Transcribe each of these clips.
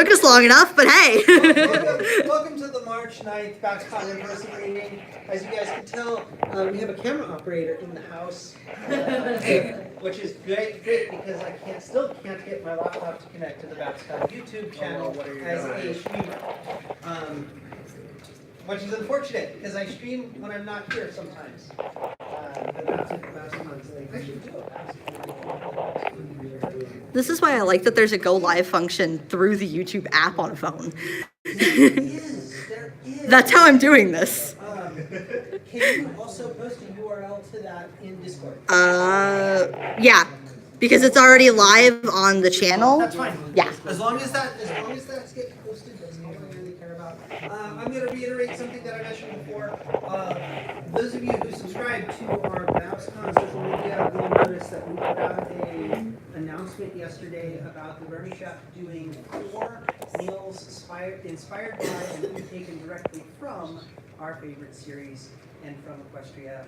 took us long enough, but hey. Welcome to the March 9th BABSCon in-person meeting. As you guys can tell, we have a camera operator in the house, which is great because I still can't get my laptop to connect to the BABSCon YouTube channel as a streamer. Which is unfortunate because I stream when I'm not here sometimes. I should do a BABSCon. This is why I like that there's a go live function through the YouTube app on a phone. There is. That's how I'm doing this. Can you also post a URL to that in Discord? Yeah, because it's already live on the channel. That's fine. Yeah. As long as that's getting posted, that's all I really care about. I'm going to reiterate something that I mentioned before. Those of you who subscribe to our BABSCon social media will notice that we put out an announcement yesterday about the Bernie Chef doing 4 meals inspired by and food taken directly from our favorite series and from Equestria.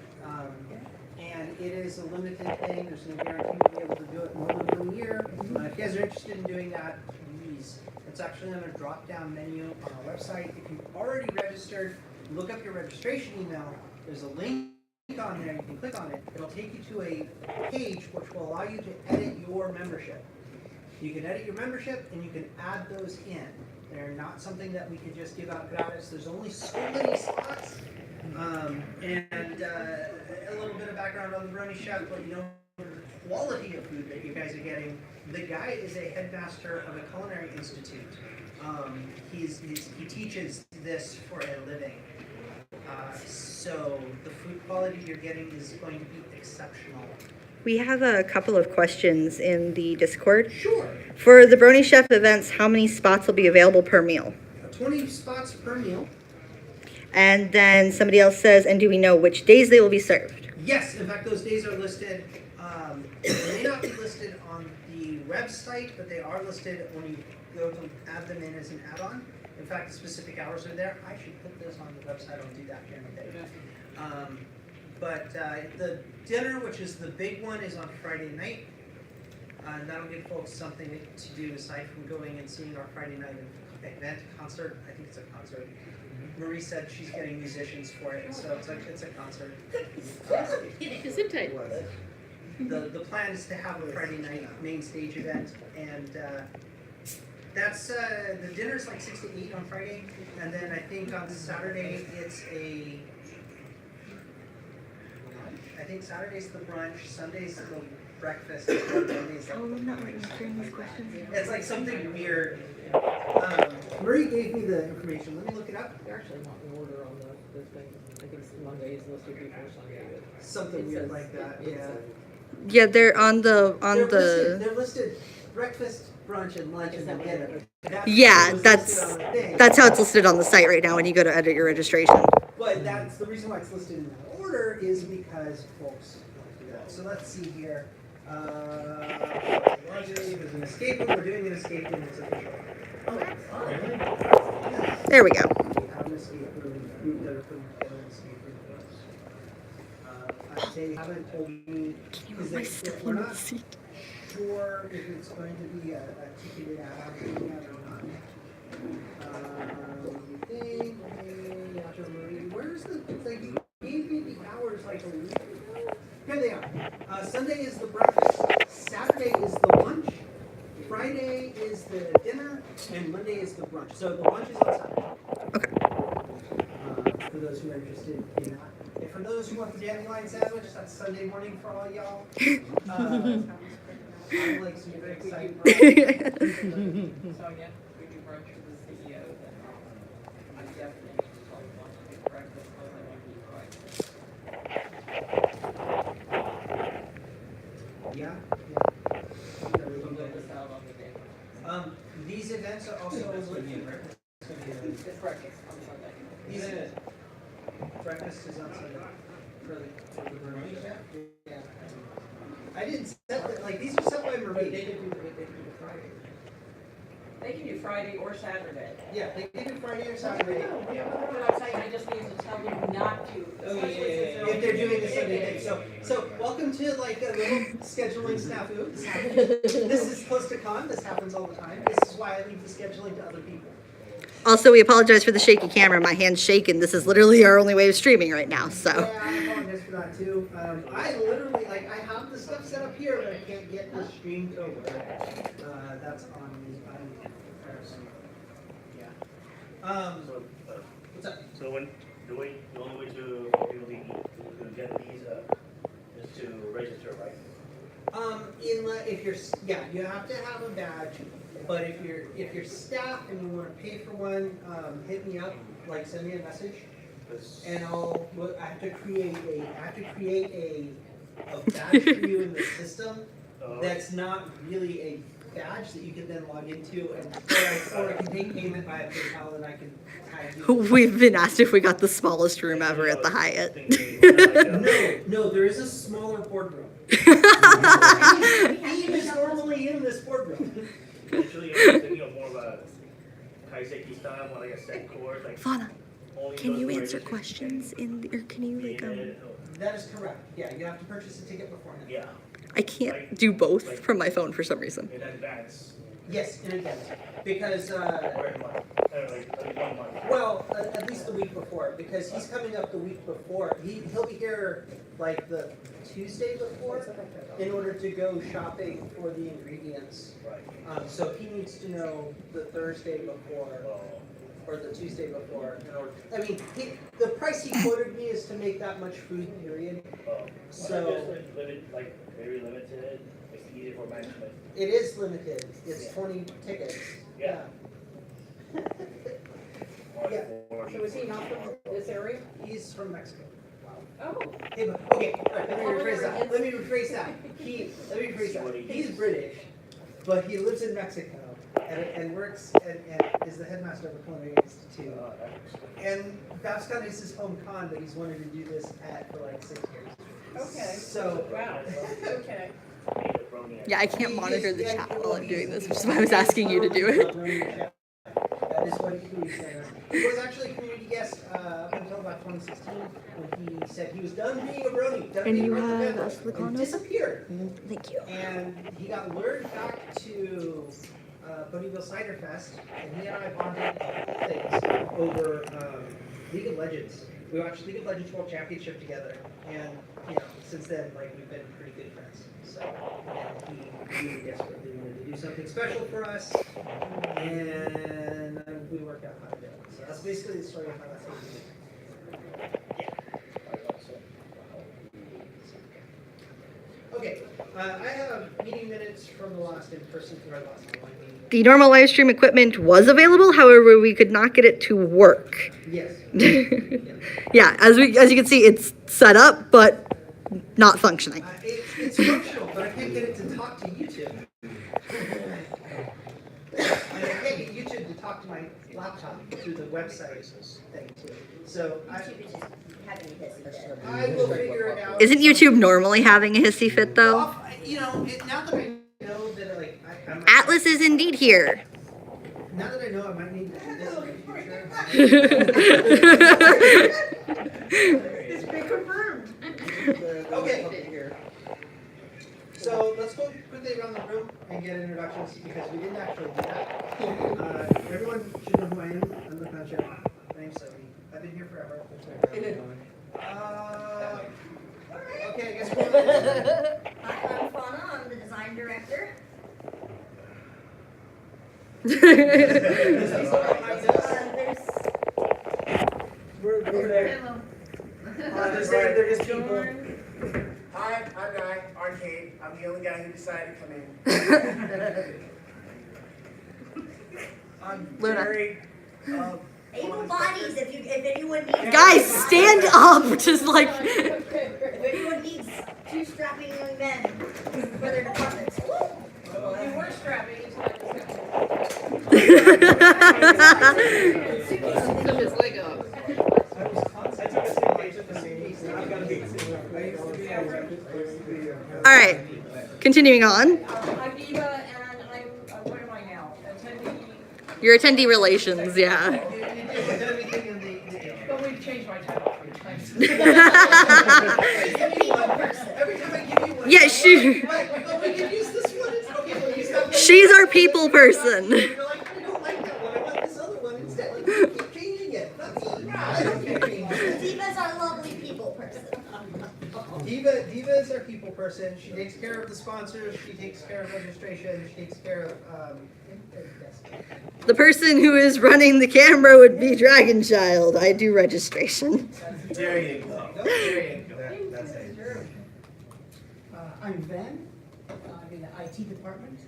And it is a limited thing. There's no guarantee we'll be able to do it more than 1 year. If you guys are interested in doing that, please. It's actually on a drop-down menu on our website. If you've already registered, look up your registration email. There's a link on there. You can click on it. It'll take you to a page which will allow you to edit your membership. You can edit your membership and you can add those in. They're not something that we can just give out gratis. There's only so many slots. And a little bit of background on the Brony Chef, but you know the quality of food that you guys are getting. The guy is a headmaster of a culinary institute. He teaches this for a living. So the food quality you're getting is going to be exceptional. We have a couple of questions in the Discord. Sure. For the Brony Chef events, how many spots will be available per meal? 20 spots per meal. And then somebody else says, and do we know which days they will be served? Yes, in fact, those days are listed. They may not be listed on the website, but they are listed when you go to add them in as an add-on. In fact, the specific hours are there. I should put this on the website. I'll do that during the day. But the dinner, which is the big one, is on Friday night. And that'll give folks something to do aside from going and seeing our Friday night event, concert. I think it's a concert. Marie said she's getting musicians for it, so it's a concert. The plan is to have a Friday night main stage event, and that's the dinner's like 6 to 8 on Friday, and then I think on Saturday I think Saturday's the brunch, Sunday's the breakfast, and Monday's like I'm not answering these questions. it's like something weird. Marie gave me the information. Let me look it up. They're actually not in order on the thing. I think it's Monday is listed before Sunday. Something weird like that. Yeah. Yeah, they're on the They're listed breakfast, brunch, and lunch, and then dinner. Yeah, that's how it's listed on the site right now when you go to edit your registration. But that's the reason why it's listed in that order is because folks do that. So let's see here. There's an escape room. We're doing an escape room. It's official. There we go. We have an escape room. That are putting together an escape room. They haven't told me because we're not sure if it's going to be a ticketed add-on thing yet or not. Where's the thing? You gave me the hours like a week ago. Here they are. Sunday is the breakfast. Saturday is the lunch. Friday is the dinner, and Monday is the brunch. So the lunch is on Saturday. Okay. For those who are interested in that. And for those who want the dandelion sandwich, that's Sunday morning for all y'all. I'm like super excited. So again, we do brunch for the CEO. I definitely probably want to get breakfast because I want to eat right. Yeah. We'll get this out on the day. These events are also It's breakfast on Sunday. These breakfast is on Sunday. For the Bernie Chef? Yeah. I didn't set that, like, these are set by Marie. They could do the Friday. They can do Friday or Saturday. Yeah, they can do Friday or Saturday. What I'm saying, I just need to tell them not to. Oh, yeah. If they're doing the Sunday thing. So welcome to like a little scheduling snafu. This is close to con. This happens all the time. This is why I leave the scheduling to other people. Also, we apologize for the shaky camera. My hand's shaking. This is literally our only way of streaming right now, so. Yeah, I apologize for that too. I literally, like, I have the stuff set up here, but I can't get the stream to work. That's on me. Yeah. What's up? So when the only way to get these is to register, right? If you're, you have to have a badge. But if you're staff and you want to pay for one, hit me up. Like send me a message, and I have to create a badge for you in the system. That's not really a badge that you can then log into, or I can take payment via PayPal, and I can tag you. We've been asked if we got the smallest room ever at the Hyatt. No, there is a smaller boardroom. He is normally in this boardroom. Actually, I was thinking of more of a kaiseki style, more like a set course. Like Fauna, only can those you who answer register questions or can you like, That is correct. Yeah, you have to purchase a ticket beforehand. Yeah. I can't do both from my phone for some reason. In advance. Yes, in advance. Because, Or in month. Like 1 month. well, at least the week before, because he's coming up the week before. He'll be here like the Tuesday before in order to go shopping for the ingredients. Right. So he needs to know the Thursday before or the Tuesday before. I mean, the price he quoted me is to make that much food, period. So Like very limited. It's easy for management. it is limited. It's 20 tickets. Yeah. Yeah. So is he not from this area? He's from Mexico. Oh. Hey, but, okay, all right, let me rephrase that. He's British, but he lives in Mexico and works and is the headmaster of a culinary institute. And BABSCon is his home con, but he's wanted to do this for like 6 years. Okay. So, Wow. Okay. Yeah, I can't monitor the chat while I'm doing this, which is why I was asking you to do it. That is what he said. He was actually a community guest up until about 2016 when he said he was done being a brony, done And being you a have brony, us the and condos? disappeared. Thank you. And he got lured back to Boneyville Cider Fest, and he and I bonded things over League of Legends. We watched League of Legends World Championship together, and since then, like we've been pretty good friends. So, and he really desperately wanted to do something special for us, and we worked out how to do it. So that's basically the story of how that's happening. Okay, I have meeting minutes from the last in-person or last online meeting. The normal live stream equipment was available, however, we could not get it to work. Yes. Yeah, as you can see, it's set up, but not functioning. It's functional, but I can't get it to talk to YouTube. And I can't get YouTube to talk to my laptop through the website thing too. So I will figure it out. Isn't YouTube normally having a hissy fit though? Now that I know that I might, Atlas is indeed here. now that I know I might need to do this in the future. It's been confirmed. Okay. So let's go quickly around the room and get introductions because we didn't actually do that. Everyone should know who I am. I'm the founder. My name's Sophie. I've been here forever. Okay, I guess we're Hi, I'm Fauna. I'm the design director. There's people. Hi, I'm Guy, Arcade. I'm the only guy who decided to come in. I'm Luna. Jerry. Able bodies, if anyone needs. Guys, stand up! Just like. If anyone needs 2 strapping young men for their departments. You were strapping until I just got Lego. All right, continuing on. I'm Eva, and I'm, what am I now? Attendee Your attendee relations, yeah. You did everything in the But we've changed my title 3 times. Every time I give you one. Yeah, she. But we can use this one. It's okay. We'll use that one. She's our people person. You're like, I don't like that one. I want this other one instead. Like, you keep changing it. Not me. I don't keep changing it. Diva's our lovely people person. Diva is our people person. She takes care of the sponsors. She takes care of registration. She takes care of The person who is running the camera would be Dragon Child. I do registration. There you go. There you go. That's it. I'm Ben. I'm in the IT department.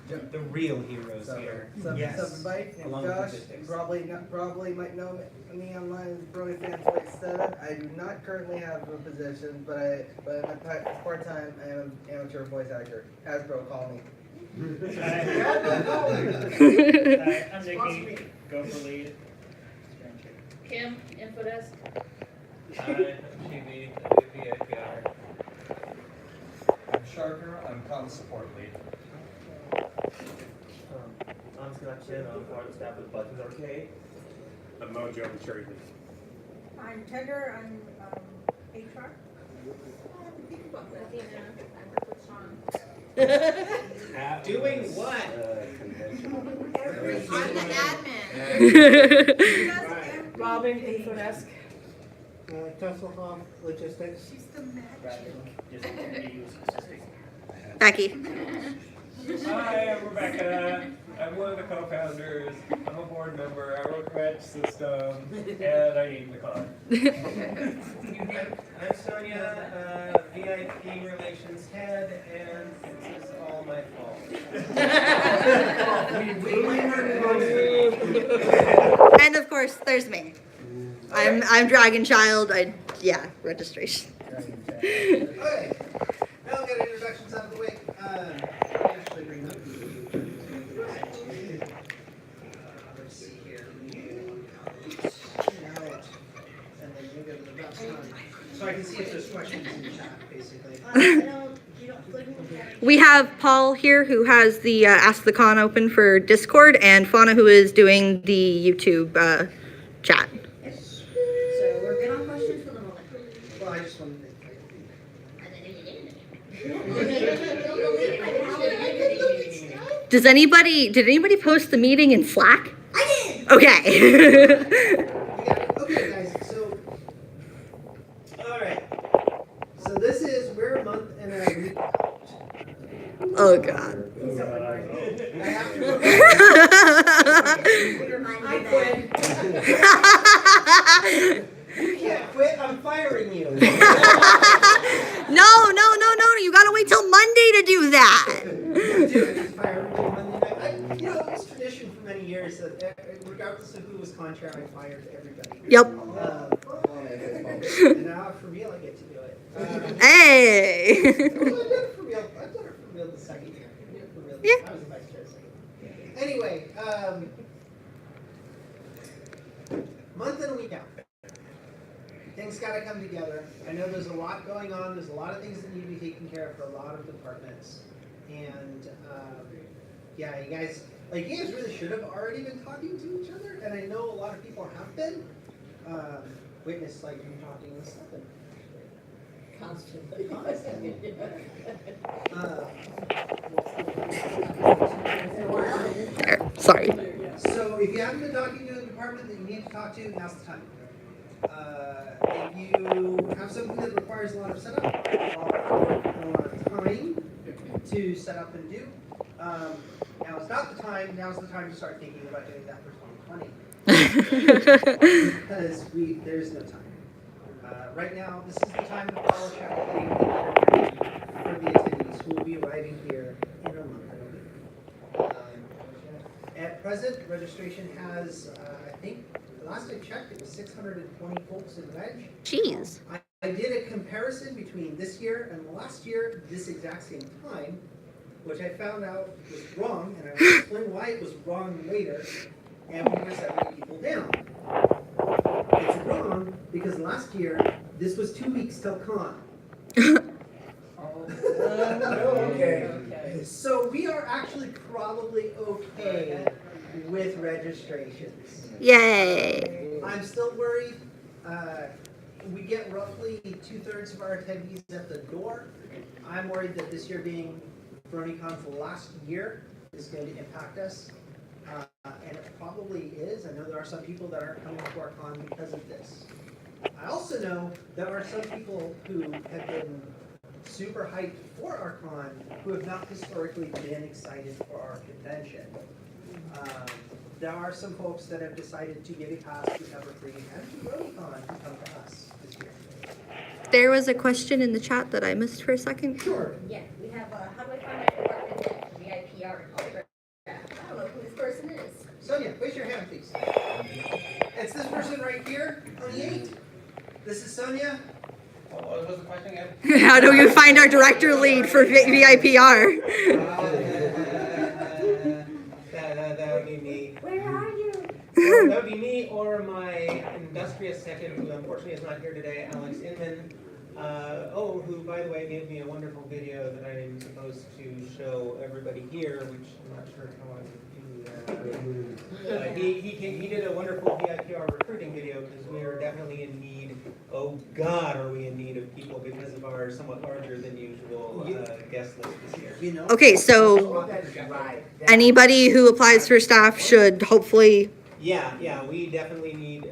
The real heroes here. Yes. Everybody, I'm Along with Josh. logistics. Probably might know me online as Brony Fan 47. I do not currently have a position, but I'm part time. I am an amateur voice actor. Hasbro, call me. Hi, I'm Nikki. Go for lead. Kim, Infodesk. Hi, I'm Jimmy, VIPR. I'm Sharker, I'm comm support lead. I'm Scott Chin, I'm part of the staff with Buttons Arcade. I'm Mojo, I'm cherry lead. I'm Tender, I'm HR. Doing what? I'm the admin. Robin, Infodesk. Tesselhoff Logistics. She's the magic. Becky. Hi, I'm Rebecca. I'm one of the co-founders. I'm a board member. I wrote the match system, and I named the con. I'm Sonia, VIP relations head, and this is all my fault. And of course, there's me. I'm Dragon Child. Registration. Okay, now we'll get introductions out of the way. Actually bring up let's see here. Out, and then we'll go to the BABSCon. So I can see if there's questions in the chat, basically. We have Paul here who has the Ask the Con open for Discord, and Fauna who is doing the YouTube chat. So we're good on questions for the moment. Well, I just wanted to. Did anybody post the meeting in Slack? I did! Okay. Okay, guys, so, all right. So this is, we're a month and a week out. Oh God. I have to. I quit. You can't quit, I'm firing you. No. You gotta wait till Monday to do that. It's tradition for many years that regardless of who was contrary, I fired everybody. Yep. And now for real, I get to do it. Hey. I've done it for real. I've done it for real the second year. For real. Yeah. I was the vice chair second. Anyway, month and a week out. Things got to come together. I know there's a lot going on. There's a lot of things that need to be taken care of for a lot of departments. And you guys really should have already been talking to each other. And I know a lot of people have been. Witness like you talking and stuff. Constantly. Sorry. So if you haven't been talking to a department that you need to talk to, now's the time. If you have something that requires a lot of setup, a lot of time to set up and do, now is not the time. Now's the time to start thinking about doing that for 2020. Because there's no time. Right now, this is the time to follow check for the attendees who will be arriving here in a month and a week. At present, registration has, I think, the last I checked, it was 620 folks in reg. Jeez. I did a comparison between this year and last year, this exact same time, which I found out was wrong, and I will explain why it was wrong later, and we were 70 people down. It's wrong because last year, this was 2 weeks till con. Okay. So we are actually probably okay with registrations. Yay. I'm still worried. We get roughly 2/3 of our attendees at the door. I'm worried that this year being BronyCon's last year is going to impact us. And it probably is. I know there are some people that aren't coming to our con because of this. I also know there are some people who have been super hyped for our con who have not historically been excited for our convention. There are some folks that have decided to give a pass to Evergreen and to BronyCon to come to us this year. There was a question in the chat that I missed for a second. Sure. Yeah, we have, how do I find my department head for VIP art autograph? I don't know who this person is. Sonia, raise your hand, please. It's this person right here on the 8th. This is Sonia. What was the question again? How do you find our director lead for VIPR? That would be me. Where are you? Or that would be me or my industrious second, who unfortunately is not here today, Alex Inman. Who, by the way, gave me a wonderful video that I am supposed to show everybody here, which I'm not sure how I would do that. He did a wonderful VIPR recruiting video because we are definitely in need. Oh God, are we in need of people because of our somewhat larger than usual guest list this year. You know. Okay, so anybody who applies for staff should hopefully. Yeah, we definitely need,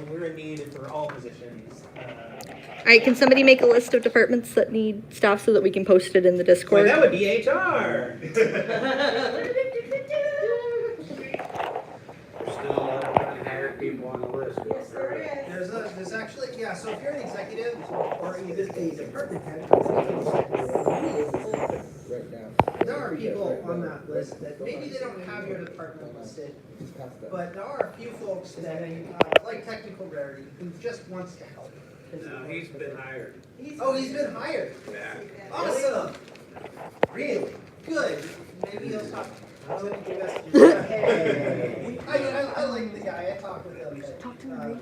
we're in need for all positions. All right, can somebody make a list of departments that need staff so that we can post it in the Discord? Well, that would be HR. There's still hired people on the list. Yes, there is. There's actually, yeah, so if you're an executive or even a department head, there are people on that list that maybe they don't have your department listed, but there are a few folks that, like Technical Rarity, who just wants to help. No, he's been hired. He's been hired. Yeah. Awesome. Really? Good. Maybe he'll talk. I mean, I like the guy. I talk with him. Talk to me.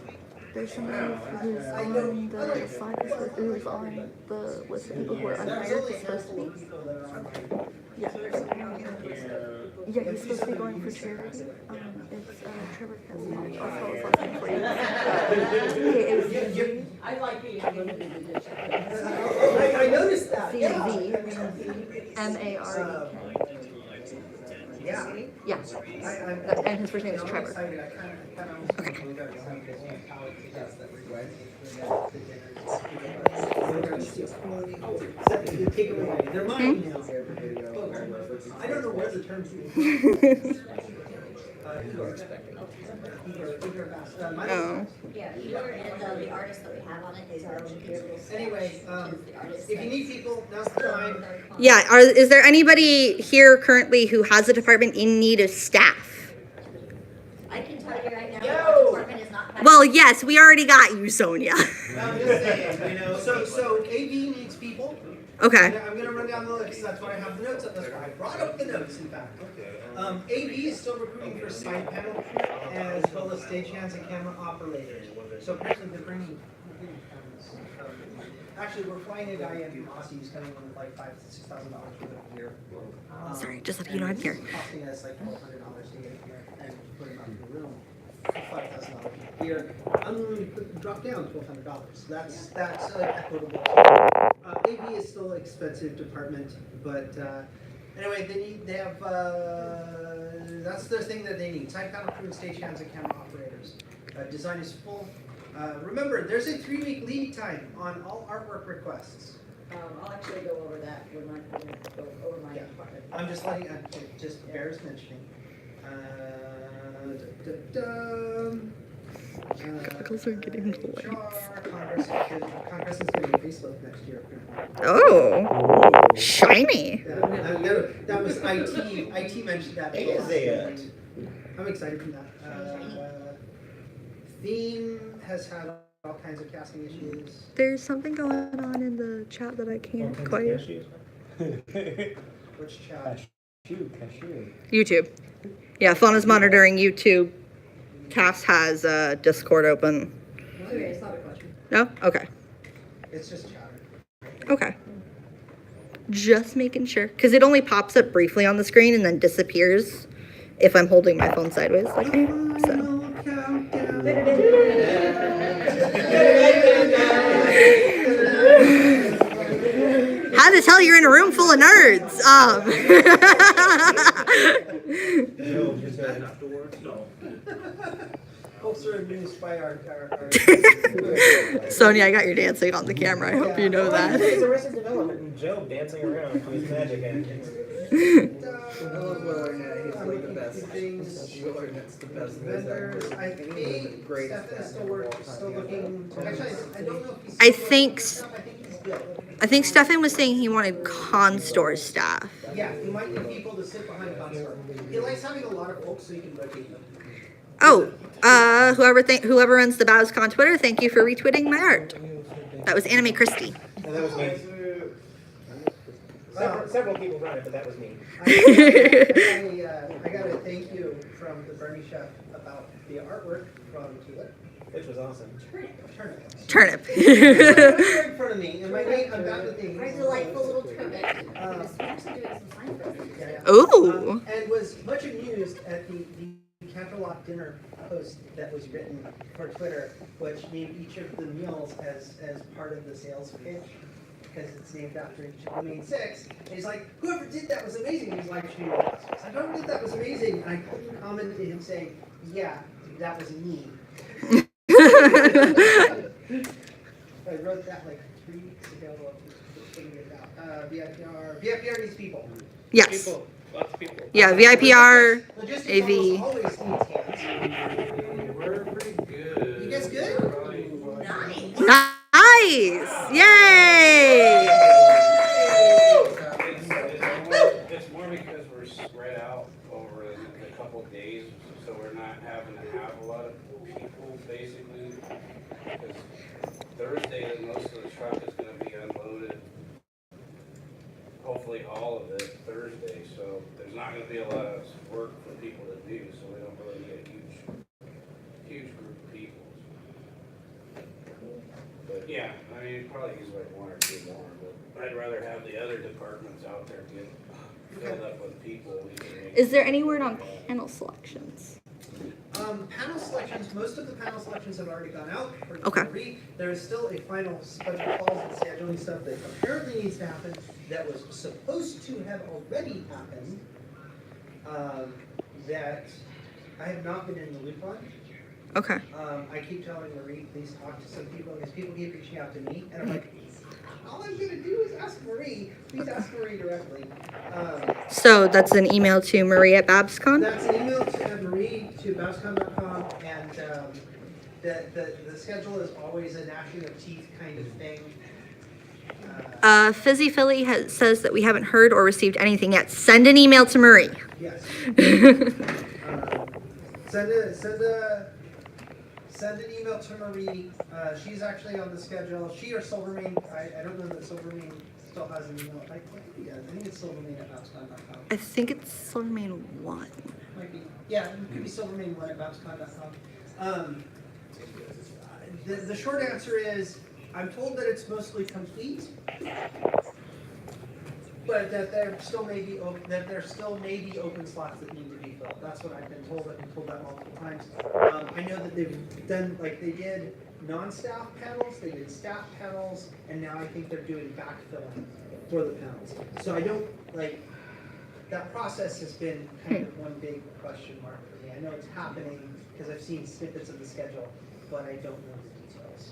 There's somebody who's I know. on the slide who's on the list of people who are There's unhired. only a He's supposed to handful of be. people that are on my. Yeah, he's supposed to be going for charity. It's Trevor Kessler. I'll spell his last name for you. K-A-C-Z. I like being limited edition. I noticed that. C-Z. M-A-R-E-K. Yeah. Yeah. And his first name is I'm Trevor. excited. I kind of almost want to go there. How it does that request. Take away. They're mine now. I don't know where the terms. Oh. Yeah, Igor and the artist that we have on it is our own Gabriel. Anyway, if you need people, now's the time. Yeah, is there anybody here currently who has a department in need of staff? I can tell you right now, the department is not. Well, yes, we already got you, Sonia. I'm just saying, so AV needs people. Okay. I'm gonna run down the list, that's why I have the notes up, that's why I brought up the notes, in fact. AV is still recruiting for side panel, as well as stagehands and camera operators. So apparently they're bringing cameras. Actually, we're flying a guy in from Aussie who's coming in with like $5,000 to $6,000 worth of gear. Sorry, just letting you know I'm here. It's costing us like $1,200 to get here and put him out in the room. $5,000 gear. I'm willing to drop down $1,200. That's equitable. AV is still an expensive department, but anyway, they have that's the thing that they need: side panel crew, and stagehands, and camera operators. Design is full. Remember, there's a 3-week lead time on all artwork requests. I'll actually go over that when I go over my Yeah. department. I'm just letting, just bears mentioning. Those are getting lights. Congress is getting Facebook next year. Oh, shiny. Yeah, that was IT. IT mentioned that. Is it? I'm excited for that. Theme has had all kinds of casting issues. There's something going on in the chat that I can't quite. Which chat? Cashew. YouTube. Yeah, Fauna's monitoring YouTube. Cass has Discord open. Okay, it's not a question. No? Okay. It's just chatter. Okay. Just making sure, because it only pops up briefly on the screen and then disappears if I'm holding my phone sideways like I am. So. Had to tell you're in a room full of nerds. Folks are amused by our Sonia, I got your dancing on the camera. I hope you know that. It's Arrested Development and Joe dancing around with his magic antics. I love Will Arnett. He's like the best. Will Arnett's the best voice actor. vendors. I think Stefan is still looking. Actually, I don't know if he's. I think I think he's good. I think Stefan was saying he wanted con store staff. Yeah, he might need people to sit behind console. He likes having a lot of folks so you can rotate them. Oh, whoever runs the BABSCon Twitter, thank you for retweeting my art. That was Anime Christie. And that was me. Several people run it, but that was me. I got a thank you from the Bernie chef about the artwork from Tulip. Which was awesome. Turnip. Right in front of me, and my name, I'm about to think. Our delightful little turnip. He's actually doing some sign for us. Ooh. And was much amused at the Canterlot dinner post that was written for Twitter, which named each of the meals as part of the sales pitch, because it's named after each of the main six. And he's like, whoever did that was amazing. He's like, whoever did that was amazing. And I couldn't comment to him saying, yeah, that was me. I wrote that like 3 weeks ago. Figuring it out. VIPR needs people. Yes. People, lots of people. Yeah, VIPR, Logistics AV. always needs hands. We're pretty good. You guys good? Nice. Nice! Yay! It's more because we're spread out over a couple of days, so we're not having to have a lot of people, basically. Because Thursday, then most of the truck is going to be unloaded. Hopefully all of it Thursday, so there's not going to be a lot of work for people to do, so we don't really get a huge group of people. But yeah, I mean, probably use like 1 or 2 more, but I'd rather have the other departments out there get filled up with people. Is there any word on panel selections? Panel selections, most of the panel selections have already gone out. Okay. There is still a final bunch of calls and scheduling stuff that apparently needs to happen that was supposed to have already happened, that I have not been in the loop on. Okay. I keep telling Marie, please talk to some people, because people keep reaching out to me, and I'm like, all I'm gonna do is ask Marie. Please ask Marie directly. So that's an email to Marie at BABSCon? That's an email to Marie to babscon.com, and the schedule is always a gnashing of teeth kind of thing. Fizzy Philly says that we haven't heard or received anything yet. Send an email to Marie. Yes. Send an email to Marie. She's actually on the schedule. She or Silvermane. I don't know that Silvermane still has an email. I think he does. I think it's Silvermane at babscon.com. I think it's Silvermane 1. Might be. Yeah, it could be Silvermane1 at babscon.com. The short answer is, I'm told that it's mostly complete, but that there still may be open slots that need to be filled. That's what I've been told. I've been told that multiple times. I know that they've done, like, they did non-staff panels, they did staff panels, and now I think they're doing backfilling for the panels. So I don't, like, that process has been kind of one big question mark for me. I know it's happening because I've seen snippets of the schedule, but I don't know the details.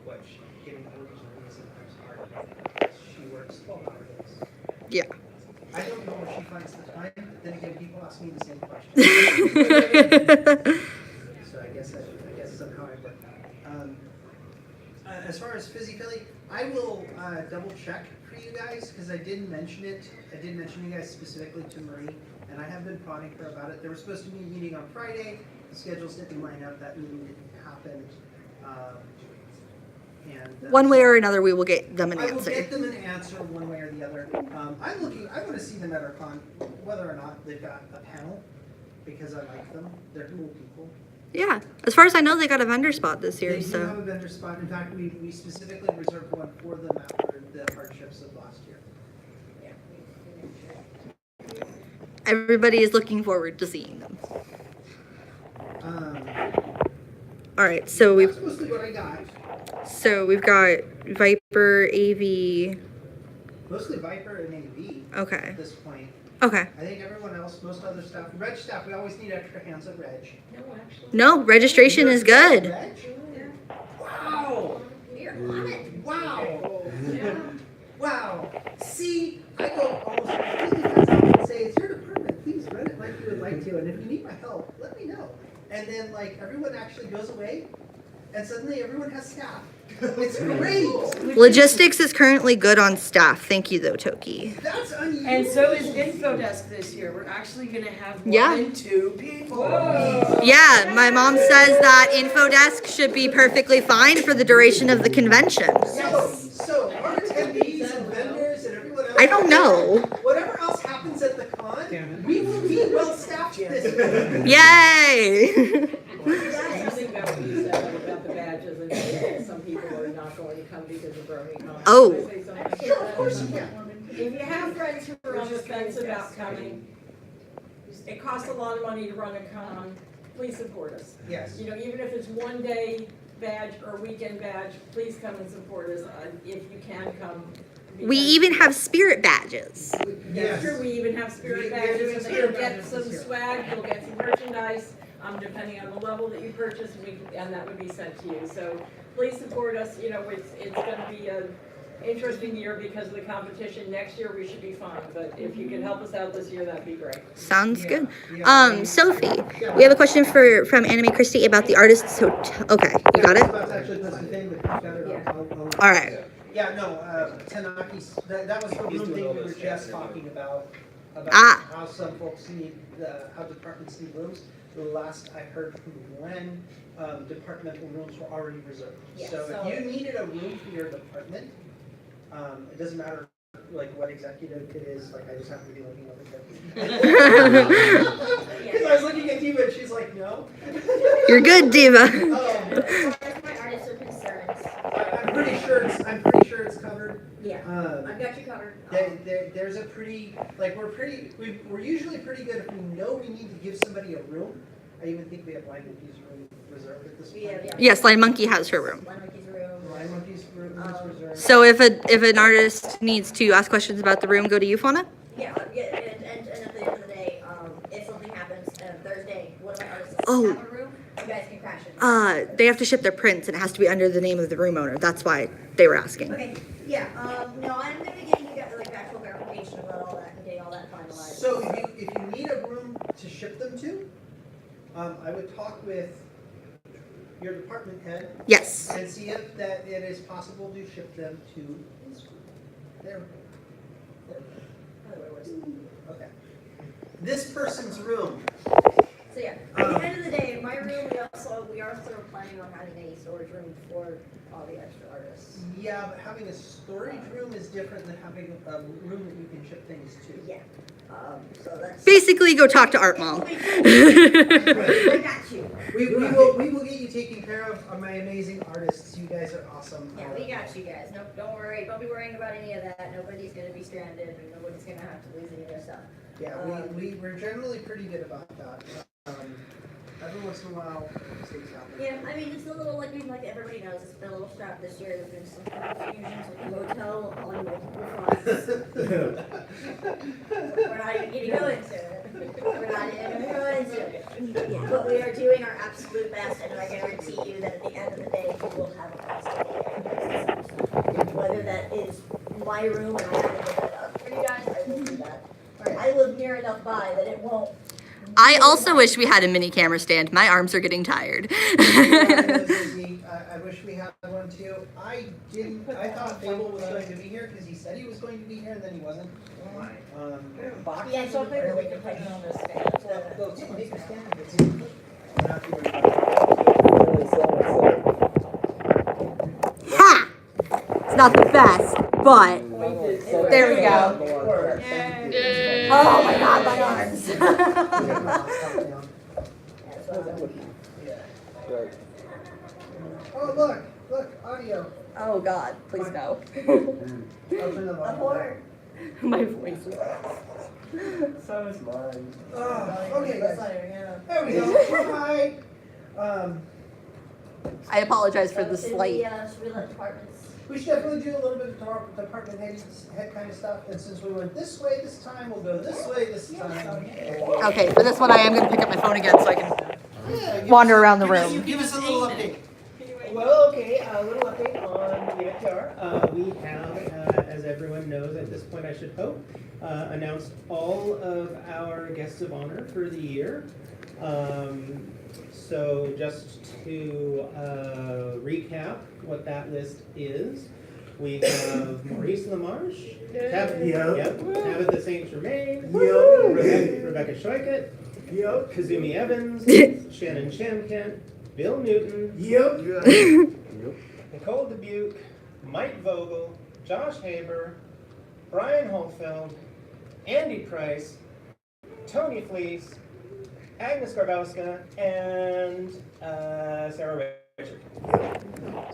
Which, getting over Marie is sometimes hard. She works 12-hour days. Yeah. I don't know where she finds the time, but then again, people ask me the same question. So I guess somehow I work that. As far as Fizzy Philly, I will double check for you guys, because I did mention it. I did mention you guys specifically to Marie, and I have been prodding her about it. There was supposed to be a meeting on Friday. The schedules didn't line up. That meeting didn't happen. One way or another, we will get them an I will answer. get them an answer one way or the other. I want to see them at our con, whether or not they've got a panel, because I like them. They're cool people. Yeah, as far as I know, they got a vendor spot this year, They do have so. a vendor spot. In fact, we specifically reserved one for them after the hardships of last year. Everybody is looking forward to seeing them. All right, so That's mostly what I got. we've got Viper, AV. Mostly Viper and AV Okay. at this point. Okay. I think everyone else, most other staff, Reg staff, we always need extra hands at Reg. No, registration is good. Reg? Wow! You're on it. Wow! Wow! See, I go almost completely hands off and say, it's your department, please run it like you would like to, and if you need my help, let me know. And then like everyone actually goes away, and suddenly everyone has staff. It's great! Logistics is currently good on staff. Thank you, though, Toki. That's unusual. And so is InfoDesk this year. We're actually gonna have more Yeah. than 2 people. Yeah, my mom says that InfoDesk should be perfectly fine for the duration of the convention. So our attendees and vendors and everyone else. I don't know. Whatever else happens at the con, we will be well staffed this year. Yay! Something about what you said about the badges and some people are not going to come because of BronyCon. Oh. Can I say something? Sure, of course you can. If you have friends who are on the fence about coming, it costs a lot of money to run a con, please support us. Yes. You know, even if it's one day badge or weekend badge, please come and support us if you can come. We even have spirit badges. That's true, we even have spirit badges, and you'll get some swag, you'll get some merchandise, depending on the level that you purchase, and that would be sent to you. So please support us, you know, it's gonna be an interesting year because of the competition. Next year, we should be fine, but if you can help us out this year, that'd be great. Sounds good. Sophie, we have a question from Anime Christie about the artist's hotel. Okay, you got it? That's actually the thing with All right. Yeah, no, Tanaki's, that was the room thing we were just talking about how some folks need, how departments need rooms. The last I heard from Glenn, departmental rooms were already reserved. Yeah, So so- if you needed a room for your department, it doesn't matter like what executive it is, like I just happen to be looking up executive. Because I was looking at Diva and she's like, no. You're good, Diva. As far as my artists are concerned, I'm pretty sure it's covered. yeah, I've got you covered. There's a pretty, like we're usually pretty good if we know we need to give somebody a room. I even think we have Blind Monkey's room reserved at this point. Yeah. Yes, Line Monkey has her room. Blind Monkey's room. Blind Monkey's room is reserved. So if an artist needs to ask questions about the room, go to you, Fauna? Yeah, and at the end of the day, if something happens Thursday, one of my artists doesn't Oh. have a room, you guys can crash it. They have to ship their prints and it has to be under the name of the room owner. That's why they were asking. Okay, yeah, no, I'm gonna be getting you guys like actual verification about all that and getting all that finalized. So if you need a room to ship them to, I would talk with your department head. Yes. And see if that it is possible to ship them to their. Okay. This person's room. So yeah, at the end of the day, in my room, we are sort of planning on having a storage room for all the extra artists. Yeah, but having a storage room is different than having a room that you can ship things to. Yeah, so that's. Basically, go talk to Art Mom. I got you. We will get you taken care of, my amazing artists. You guys are awesome. Yeah, we got you guys. No, don't worry. Don't be worrying about any of that. Nobody's gonna be stranded, and nobody's gonna have to lose any of their stuff. Yeah, we're generally pretty good about that. Every once in a while, things happen. Yeah, I mean, it's a little like everybody knows, it's been a little strapped this year. There's been some confusions with the hotel on multiple fronts. We're not even gonna go into it. We're not even gonna go into it. Yeah, but we are doing our absolute best, and I guarantee you that at the end of the day, we will have a positive. Whether that is my room and I have to get that up for you guys, I will do that. Or I live near enough by that it won't. I also wish we had a mini camera stand. My arms are getting tired. I wish we had one too. I thought Fable was going to be here because he said he was going to be here and then he wasn't. Yeah, so maybe we can play it on this stand. Make a stand. Ha! It's not the best, but there we go. Oh my god, my arms. Oh, look, audio. Oh God, please no. I'll turn the A volume horror. My voice. So is mine. down. Okay, guys. Yeah. There we go. Hi. I apologize for the So, slight. should we let departments? We should definitely do a little bit of department head kind of stuff. And since we went this way this time, we'll go this way this time. Okay, for this one, I am going to pick up my phone again so I can Yeah, wander around the room. Give us a little update. Well, okay, a little update on the IPR. We have, as everyone knows at this point, I should hope, announced all of our guests of honor for the year. So just to recap what that list is, we have Maurice LaMarche, Tabitha St. Germain, Rebecca Schweikert, Kazumi Evans, Shannon Shamkent, Bill Newton, Nicole Dubuque, Mike Vogel, Josh Haber, Brian Holfeld, Andy Price, Tony Fleece, Agnes Garbowska, and Sarah Richard.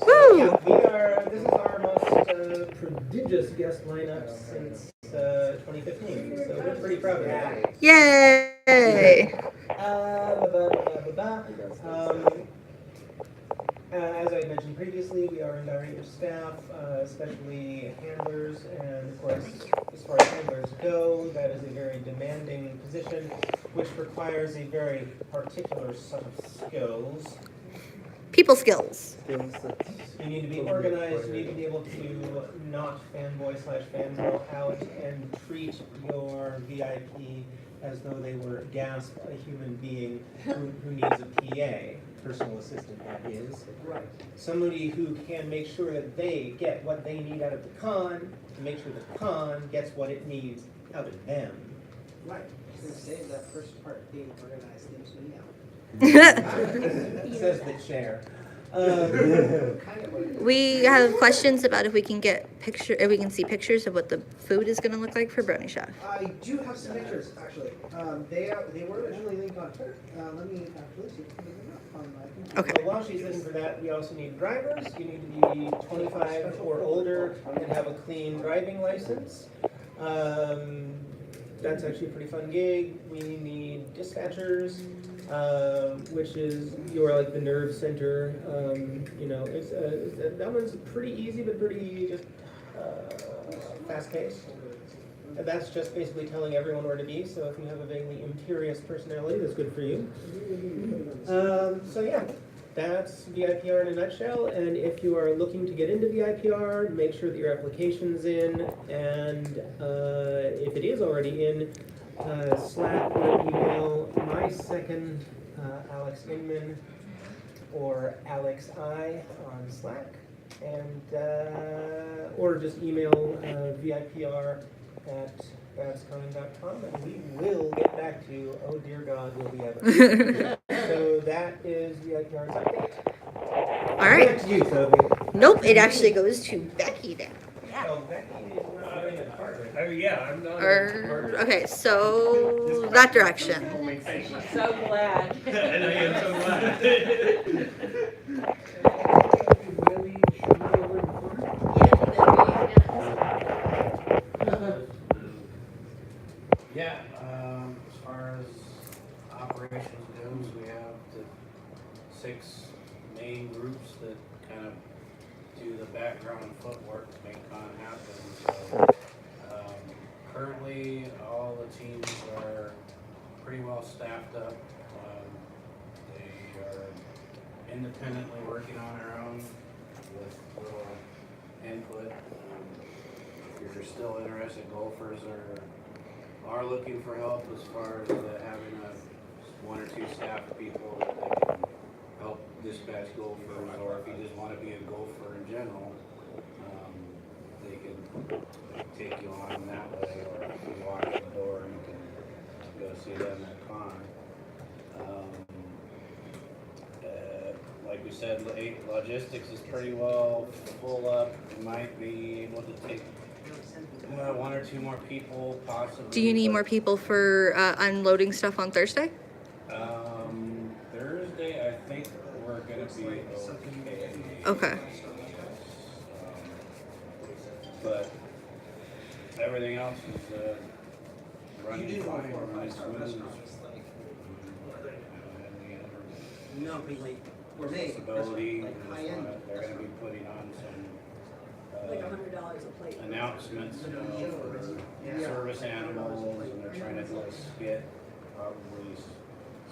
So, yeah, this is our most prodigious guest lineup since 2015, so we're pretty proud of that. Yay! As I mentioned previously, we are in dire need of staff, especially handlers, and of course, as far as handlers go, that is a very demanding position, which requires a very particular set of skills. People skills. You need to be organized, you need to be able to not fanboy/fangirl out and treat your VIP as though they were gasp a human being who needs a PA, personal assistant that is. Right. Somebody who can make sure that they get what they need out of the con, to make sure the con gets what it needs out of them. Right. I was gonna say that first part being organized gives me out. Says the chair. We have questions about if we can see pictures of what the food is going to look like for Brownie Chef. I do have some pictures, actually. They were originally linked on Twitter. Let me actually see if I can get them up on my computer. Okay. So while she's looking for that, we also need drivers. You need to be 25 or older and have a clean driving license. That's actually a pretty fun gig. We need dispatchers, which is you're like the nerve center. It's that one's pretty easy, but pretty just fast paced. And that's just basically telling everyone where to be. So if you have a vaguely imperious personality, that's good for you. So yeah. That's VIPR in a nutshell, and if you are looking to get into VIPR, make sure that your application's in, and if it is already in, Slack or email my second, Alex Inman, or Alex I on Slack, and or just email VIPR at BABSCon.com, and we will get back to you. Oh dear God, will we ever? So that is VIPR's update. All right. Back to you, Sophie. Nope, it actually goes to Becky then. Oh, Becky is not doing it part right. Oh yeah, I'm not. Okay, so that direction. I'm so glad. And I am so glad. Yeah, as far as operations goes, we have the 6 main groups that kind of do the background footwork to make con happen. So, currently, all the teams are pretty well staffed up. They are independently working on their own with little input. If you're still interested, golfers are looking for help as far as having 1 or 2 staff people that they can help dispatch golfers, or if you just want to be a golfer in general, they can take you on that way, or if you walk in the door, you can go see them at con. Like we said, logistics is pretty well full up. We might be able to take 1 or 2 more people, possibly. Do you need more people for unloading stuff on Thursday? Thursday, I think we're gonna be okay. Okay. But everything else is running fine, running smooth. No, but like, we're made. Accessibility, Like high-end. they're gonna be putting on some Like $100 a plate. announcements, you know, for service animals, and they're trying to do a skit, probably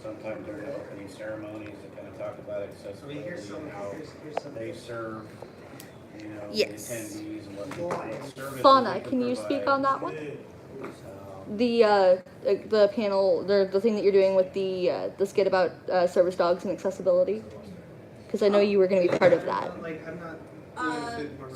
sometime during the opening ceremonies to kind of talk about accessibility and how they serve, you know, the Yes. attendees and what services Fauna, they can you speak provide. on that one? Um, The panel, the thing that you're doing with the skit about service dogs and accessibility? Because I know you were going to be part of that. Like, I'm not.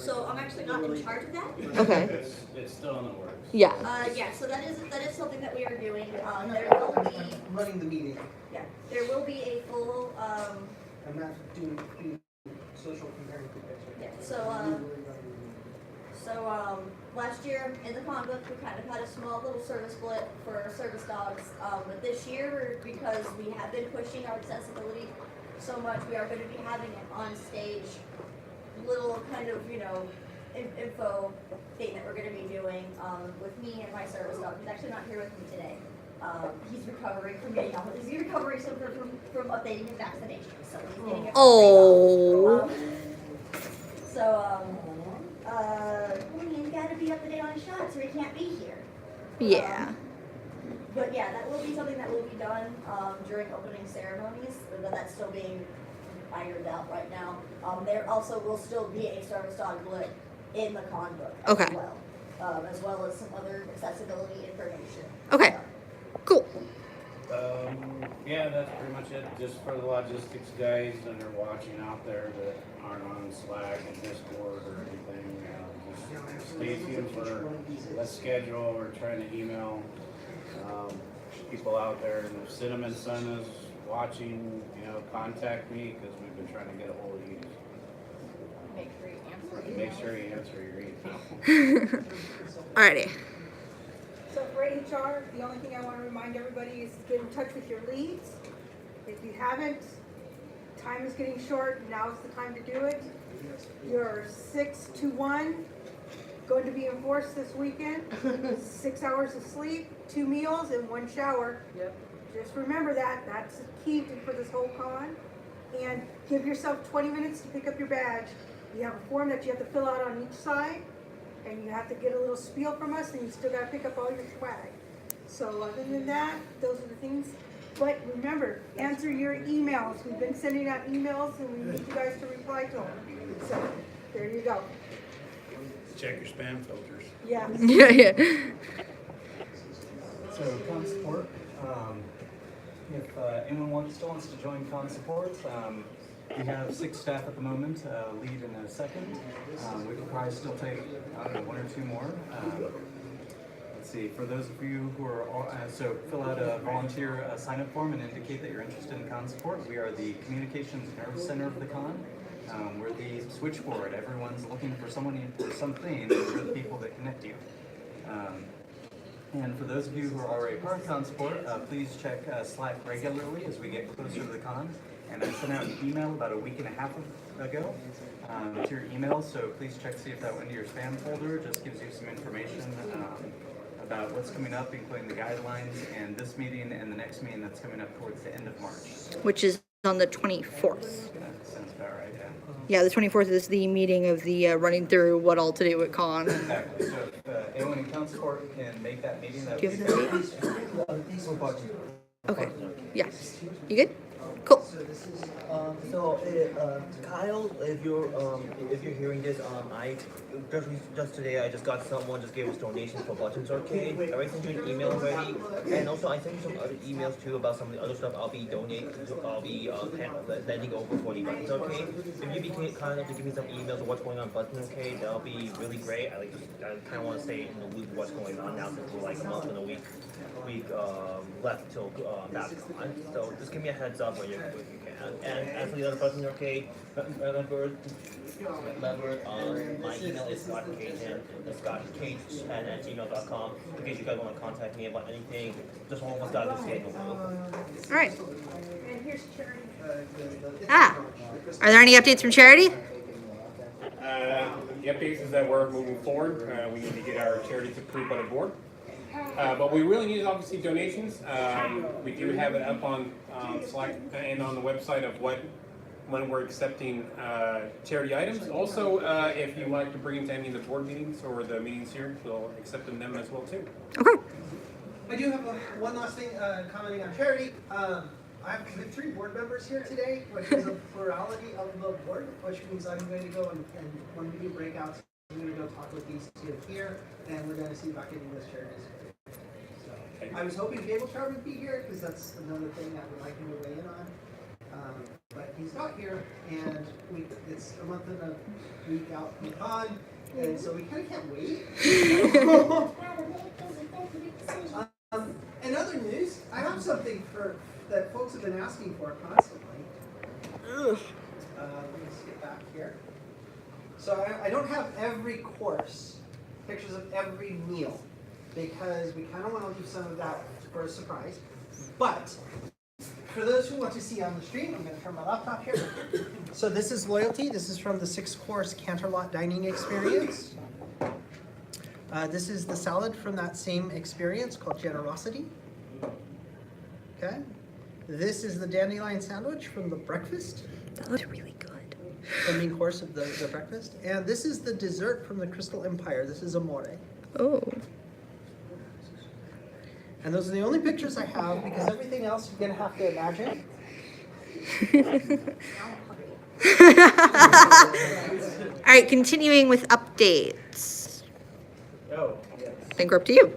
So I'm actually not in charge of that. Okay. It's still in the works. Yeah. Yeah, so that is something that we are doing. There will be, I'm running the meeting. yeah, there will be a full, I'm not doing social comparing picture. yeah, so last year in the con book, we kind of had a small little service split for service dogs. But this year, because we have been pushing our accessibility so much, we are going to be having an on-stage little kind of, info thing that we're going to be doing with me and my service dog. He's actually not here with me today. He's recovering from getting out. He's recovering from updating his vaccination. So he's getting it. Oh. He's got to be up to date on his shots, or he can't be here. Yeah. But yeah, that will be something that will be done during opening ceremonies. But that's still being ironed out right now. There also will still be a service dog lit in the con book Okay. as well as some other accessibility information. Okay. Cool. Yeah, that's pretty much it. Just for the logistics guys that are watching out there that aren't on Slack and Discord or anything, just stay tuned for the schedule. We're trying to email people out there. And if Cinnamon Sun is watching, contact me because we've been trying to get a hold of you. Make sure you answer your email. Alrighty. So for HR, the only thing I want to remind everybody is to get in touch with your leads. If you haven't, time is getting short, now's the time to do it. Your 6 to 1, going to be enforced this weekend. 6 hours of sleep, 2 meals, and 1 shower. Yep. Just remember that, that's the key for this whole con. And give yourself 20 minutes to pick up your badge. You have a form that you have to fill out on each side, and you have to get a little spiel from us, and you still gotta pick up all your swag. So other than that, those are the things. But remember, answer your emails. We've been sending out emails, and we need you guys to reply to them. So, there you go. Check your spam filters. Yeah. Yeah. So con support, if anyone still wants to join con support, we have 6 staff at the moment, lead in a second. We could probably still take, 1 or 2 more. Let's see, for those of you who are, so fill out a volunteer sign-up form and indicate that you're interested in con support. We are the communications nerve center of the con. We're the switchboard. Everyone's looking for someone or something, and we're the people that connect you. And for those of you who are already part of con support, please check Slack regularly as we get closer to the con. And I sent out an email about a week and a half ago to your email, so please check to see if that went into your spam folder. It just gives you some information about what's coming up, including the guidelines and this meeting and the next meeting that's coming up towards the end of March. Which is on the 24th. That sounds about right, yeah. Yeah, the 24th is the meeting of the running through what all to do at con. Exactly. So if anyone in con support can make that meeting, that Do would you be have great. the date? Okay. Yeah. You good? Cool. Kyle, if you're hearing this, I just today I just got someone just gave us donations for Buttons Arcade. I already sent you an email already, and also I sent you some other emails too about some of the other stuff I'll be lending over for the Buttons Arcade. If you be kind enough to give me some emails of what's going on Buttons Arcade, that'll be really great. I kind of want to stay in the loop of what's going on now since we're like a month and a week left till BABSCon. So just give me a heads up when you can. And as for the other Buttons Arcade, remember, my email is scottcage@gmail.com in case you guys want to contact me about anything. Just almost got to schedule. All right. And here's Charity. Are there any updates from Charity? The updates is that we're moving forward. We need to get our charities approved by the board. But we really need obviously donations. We do have it up on Slack and on the website of when we're accepting charity items. Also, if you like to bring them to any of the board meetings or the meetings here, we'll accept them as well too. Okay. I do have one last thing commenting on charity. I have 3 board members here today, which is a plurality of the board, which means I'm going to go and when we do breakouts, I'm going to go talk with these 2 here, and we're going to see about getting those charities. So I was hoping Gable Trout would be here because that's another thing I would like him to weigh in on. But he's not here, and it's a month and a week out from con, and so we kind of can't wait. In other news, I have something that folks have been asking for constantly. Let me just get back here. So I don't have every course, pictures of every meal, because we kind of want to leave some of that for a surprise. But for those who want to see on the stream, I'm going to turn my laptop here. So this is Loyalty. This is from the 6-course Canterlot dining experience. This is the salad from that same experience called Generosity. Okay. This is the dandelion sandwich from the breakfast. That looks really good. The main course of the breakfast. And this is the dessert from the Crystal Empire. This is Amore. Oh. And those are the only pictures I have because everything else you're going to have to imagine. All right, continuing with updates. Oh, yes. I think we're up to you.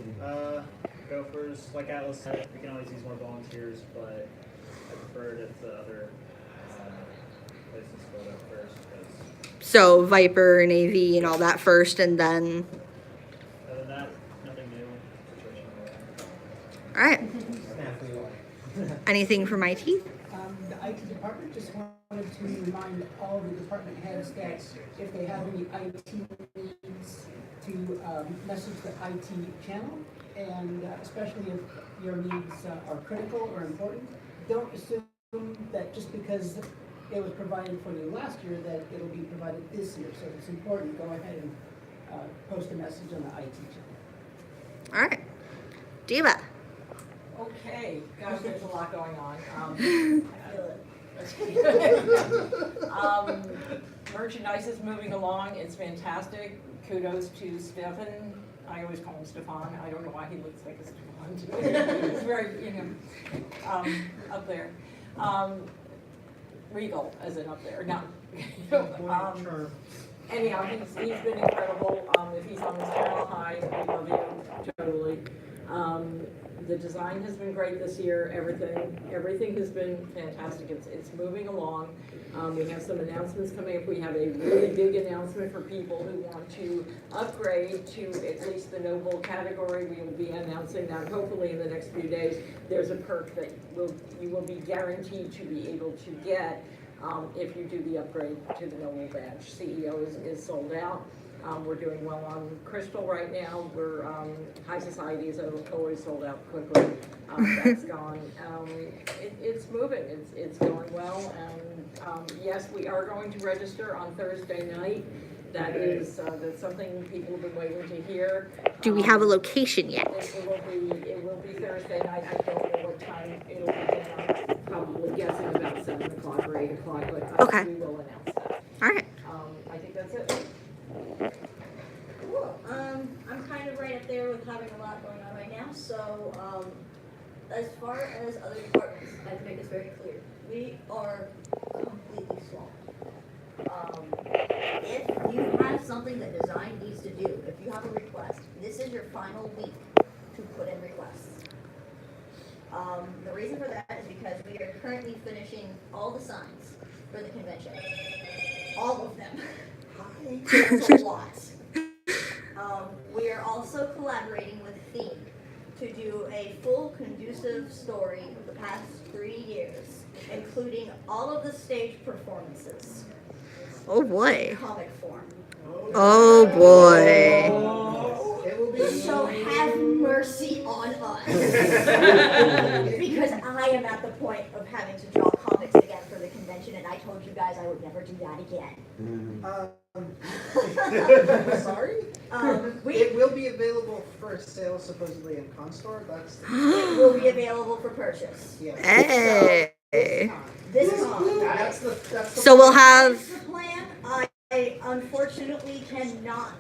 Gophers, like Atlas said, we can always use more volunteers, but I preferred if the other places filled up first. So Viper and AV and all that first, and then. Other than that, nothing new. All right. Anything from IT? The IT department just wanted to remind all the department heads that if they have any IT needs, to message the IT channel, and especially if your needs are critical or important. Don't assume that just because it was provided for you last year that it'll be provided this year. So it's important. Go ahead and post a message on the IT channel. All right. Diva. Okay, gosh, there's a lot going on. Merchandise is moving along. It's fantastic. Kudos to Stefan. I always call him Stefan. I don't know why he looks like a Stefan to me. He's very, up there. Regal, as in up there. No. Anyhow, he's been incredible. If he's on this channel, hi, we love you, totally. The design has been great this year. Everything has been fantastic. It's moving along. We have some announcements coming up. We have a really big announcement for people who want to upgrade to at least the Noble category. We will be announcing that hopefully in the next few days. There's a perk that you will be guaranteed to be able to get if you do the upgrade to the Noble badge. CEO is sold out. We're doing well on Crystal right now. We're High Society is always sold out quickly. That's gone. It's moving. It's going well. And yes, we are going to register on Thursday night. That's something people have been waiting to hear. Do we have a location yet? It will be Thursday night. I don't know what time it'll be. I'm probably guessing about 7 o'clock or 8 o'clock, but Okay. we will announce that. All right. I think that's it. Cool. I'm kind of right up there with having a lot going on right now. So, as far as other departments, I have to make this very clear. We are completely swamped. If you have something that design needs to do, if you have a request, this is your final week to put in requests. The reason for that is because we are currently finishing all the signs for the convention. All of them. That's a lot. We are also collaborating with Theme to do a full conducive story of the past 3 years, including all of the stage performances. Oh boy. In comic form. Oh boy. So have mercy on us. Because I am at the point of having to draw comics again for the convention, and I told you guys I would never do that again. Sorry? It It will be available for sale supposedly in Constore, that's. will be available for purchase. Yeah. Hey. This con. That's the So we'll have. That's the plan. I unfortunately cannot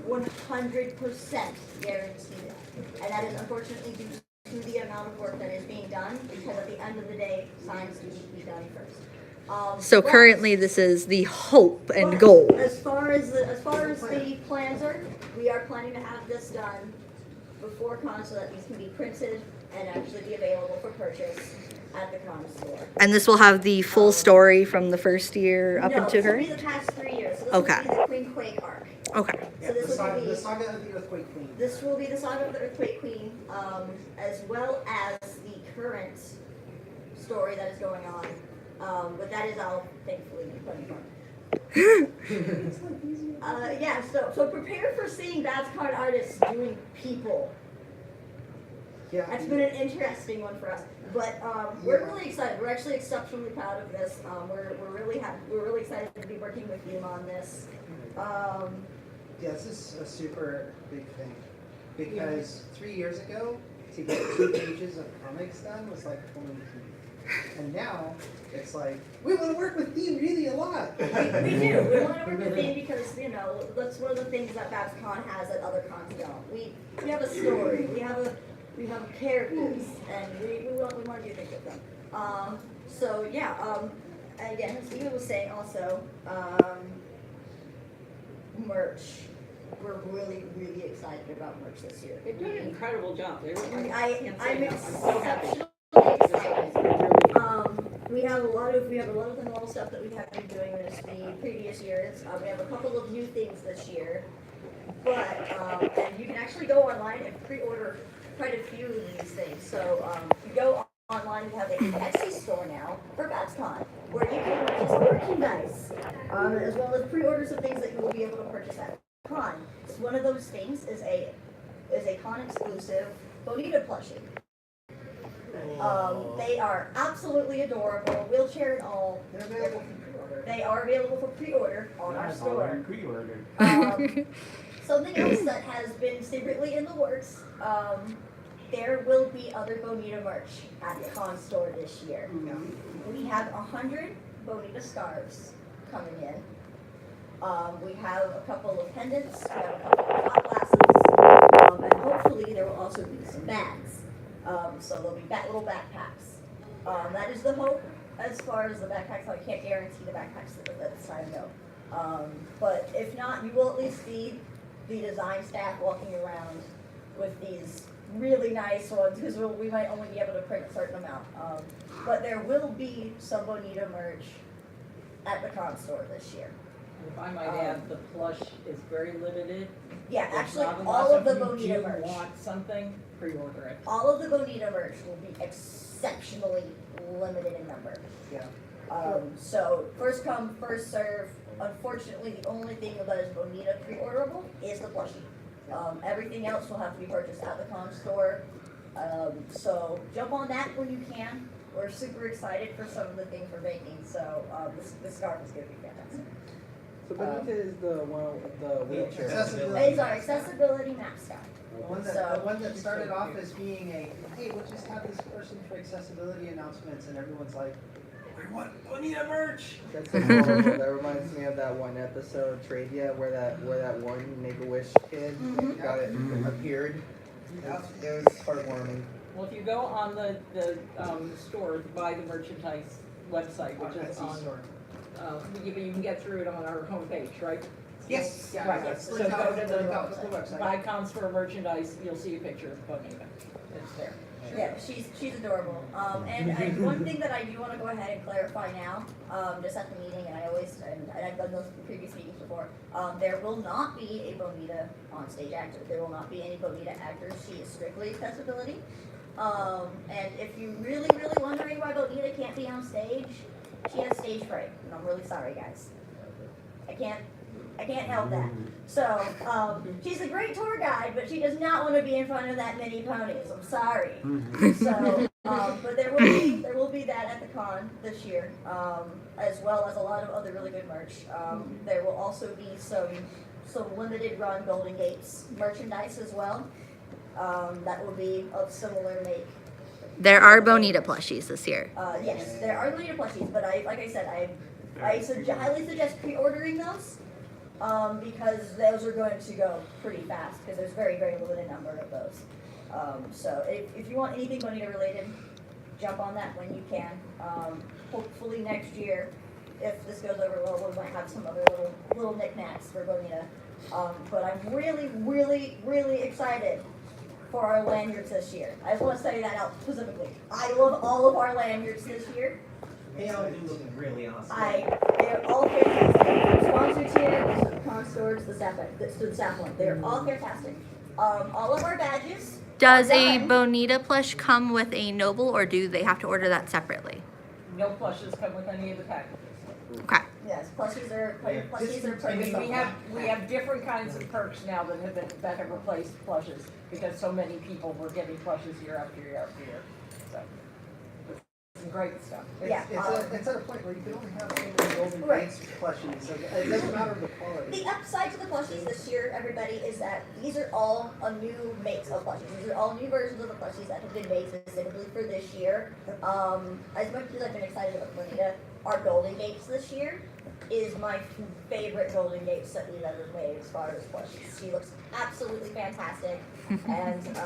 100% guarantee that. And that is unfortunately due to the amount of work that is being done, because at the end of the day, science needs to be done first. So but- currently, this is the hope and goal. As far as the plans are, we are planning to have this done before con, so that these can be printed and actually be available for purchase at the con store. And this will have the full story from the first year up No, into this will her. be the past 3 years. So this Okay. will be the Queen Quake arc. Okay. Yeah, So this the will be the saga of the Earthquake Queen. This will be the saga of the Earthquake Queen, as well as the current story that is going on. But that is all thankfully plenty fun. Yeah, so prepare for seeing BABSCon artists doing people. Yeah. That's been an interesting one for us. But we're really excited. We're actually exceptionally proud of this. We're really excited to be working with you on this. Yeah, this is a super big thing. Because 3 years ago, to get 2 pages of comics done was like pulling teeth. And now, it's like, we want to work with Dean really a lot. We do. We want to work with Dean because, you know, that's one of the things that BABSCon has that other cons don't. We have a story. We have characters, and we want to do things with them. So yeah. Again, as Steven was saying, also merch. We're really, really excited about merch this year. They're doing an incredible job. They're really, I'm I'm so happy. exceptionally excited. We have a lot of the normal stuff that we have been doing in the previous years. We have a couple of new things this year, but and you can actually go online and pre-order quite a few of these things. So if you go online, we have an Etsy store now for BABSCon, where you can purchase merchandise, as well as pre-orders of things that you will be able to purchase at con. So one of those things is a con exclusive Bonita plushie. They are absolutely adorable, wheelchair and all. They are available for pre-order on our store. Something else that has been secretly in the works, there will be other Bonita merch at the con store this year. We have 100 Bonita scarves coming in. We have a couple of pendants, we have a couple of hot glasses, and hopefully there will also be some bags. So there'll be little backpacks. That is the hope as far as the backpacks. I can't guarantee the backpacks at this time though. But if not, you will at least see the design staff walking around with these really nice ones, because we might only be able to print a certain amount. But there will be some Bonita merch at the con store this year. If I might add, the plush is very limited. Yeah, There's actually, not a all lot of the if you Bonita do merch. want something, pre-order it. All of the Bonita merch will be exceptionally limited in number. Yeah. So first come, first serve. Unfortunately, the only thing that is Bonita pre-orderable is the plushie. Everything else will have to be purchased at the con store. So jump on that when you can. We're super excited for some of the things we're making. So this scarf is going to be fantastic. So Bonita is the one with the wheelchair. It's our accessibility mascot. The one that started off as being hey, we'll just have this person for accessibility announcements, and everyone's like, we want Bonita merch. That's adorable. That reminds me of that one episode, Tradia, where that one Make-A-Wish kid got it appeared. It was heartwarming. Well, if you go on the store, buy the merchandise website, which is on, you can get through it on our homepage, right? Yes. Yeah, Right, yes. so Link go out- to link out to the the website. buy con store merchandise, you'll see a picture of Bonita. It's there. Yeah, she's adorable. And one thing that I do want to go ahead and clarify now, just at the meeting, and I've done those in previous meetings before, there will not be a Bonita on stage actor. There will not be any Bonita actors. She is strictly accessibility. And if you're really, really wondering why Bonita can't be on stage, she has stage fright, and I'm really sorry, guys. I can't I can't help that. So, she's a great tour guide, but she does not want to be in front of that many ponies. I'm sorry. So, but there will be that at the con this year, as well as a lot of other really good merch. There will also be some limited run Golden Gates merchandise as well. That will be of similar make. There are Bonita plushies this year. Yes, there are Bonita plushies, but like I said, I highly suggest pre-ordering those. Because those are going to go pretty fast, because there's very, very limited number of those. So if you want anything Bonita related, jump on that when you can. Hopefully next year, if this goes over well, we might have some other little knickknacks for Bonita. But I'm really, really, really excited for our lanyards this year. I just want to say that out specifically. I love all of our lanyards this year. They all do look really awesome. They're all fantastic. Sponsors here, the con stores, the staff one. They're all fantastic. All of our badges. Does a Bonita plush come with a Noble, or do they have to order that separately? No plushes come with any of the packages. Okay. Yes, plushies are We have different kinds of perks now that have replaced plushes, because so many people were getting plushes year after year after year. So some great stuff. It's at a point where you can only have so many Golden Gates plushies, so it doesn't matter the quality. The upside to the plushies this year, everybody, is that these are all a new makes of plushies. These are all new versions of the plushies that have been made specifically for this year. As much as I've been excited about Bonita, our Golden Gates this year is my favorite Golden Gates that we've ever made as far as plushies. She looks absolutely fantastic, and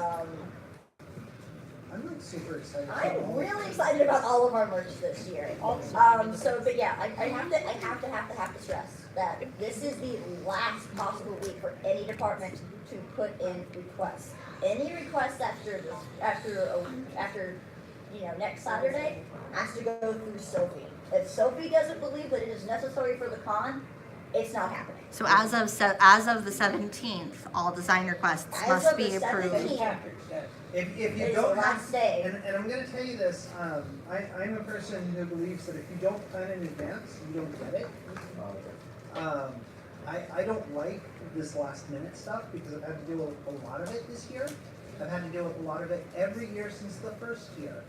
I'm like super excited. I'm really excited about all of our merch this year. But yeah, I have to stress that this is the last possible week for any department to put in requests. Any requests after next Saturday has to go through Sophie. If Sophie doesn't believe that it is necessary for the con, it's not happening. So as of the 17th, all design requests must be approved. If you don't have, and I'm going to tell you this, I'm a person who believes that if you don't plan in advance, you don't get it. I don't like this last minute stuff because I've had to deal with a lot of it this year. I've had to deal with a lot of it every year since the first year.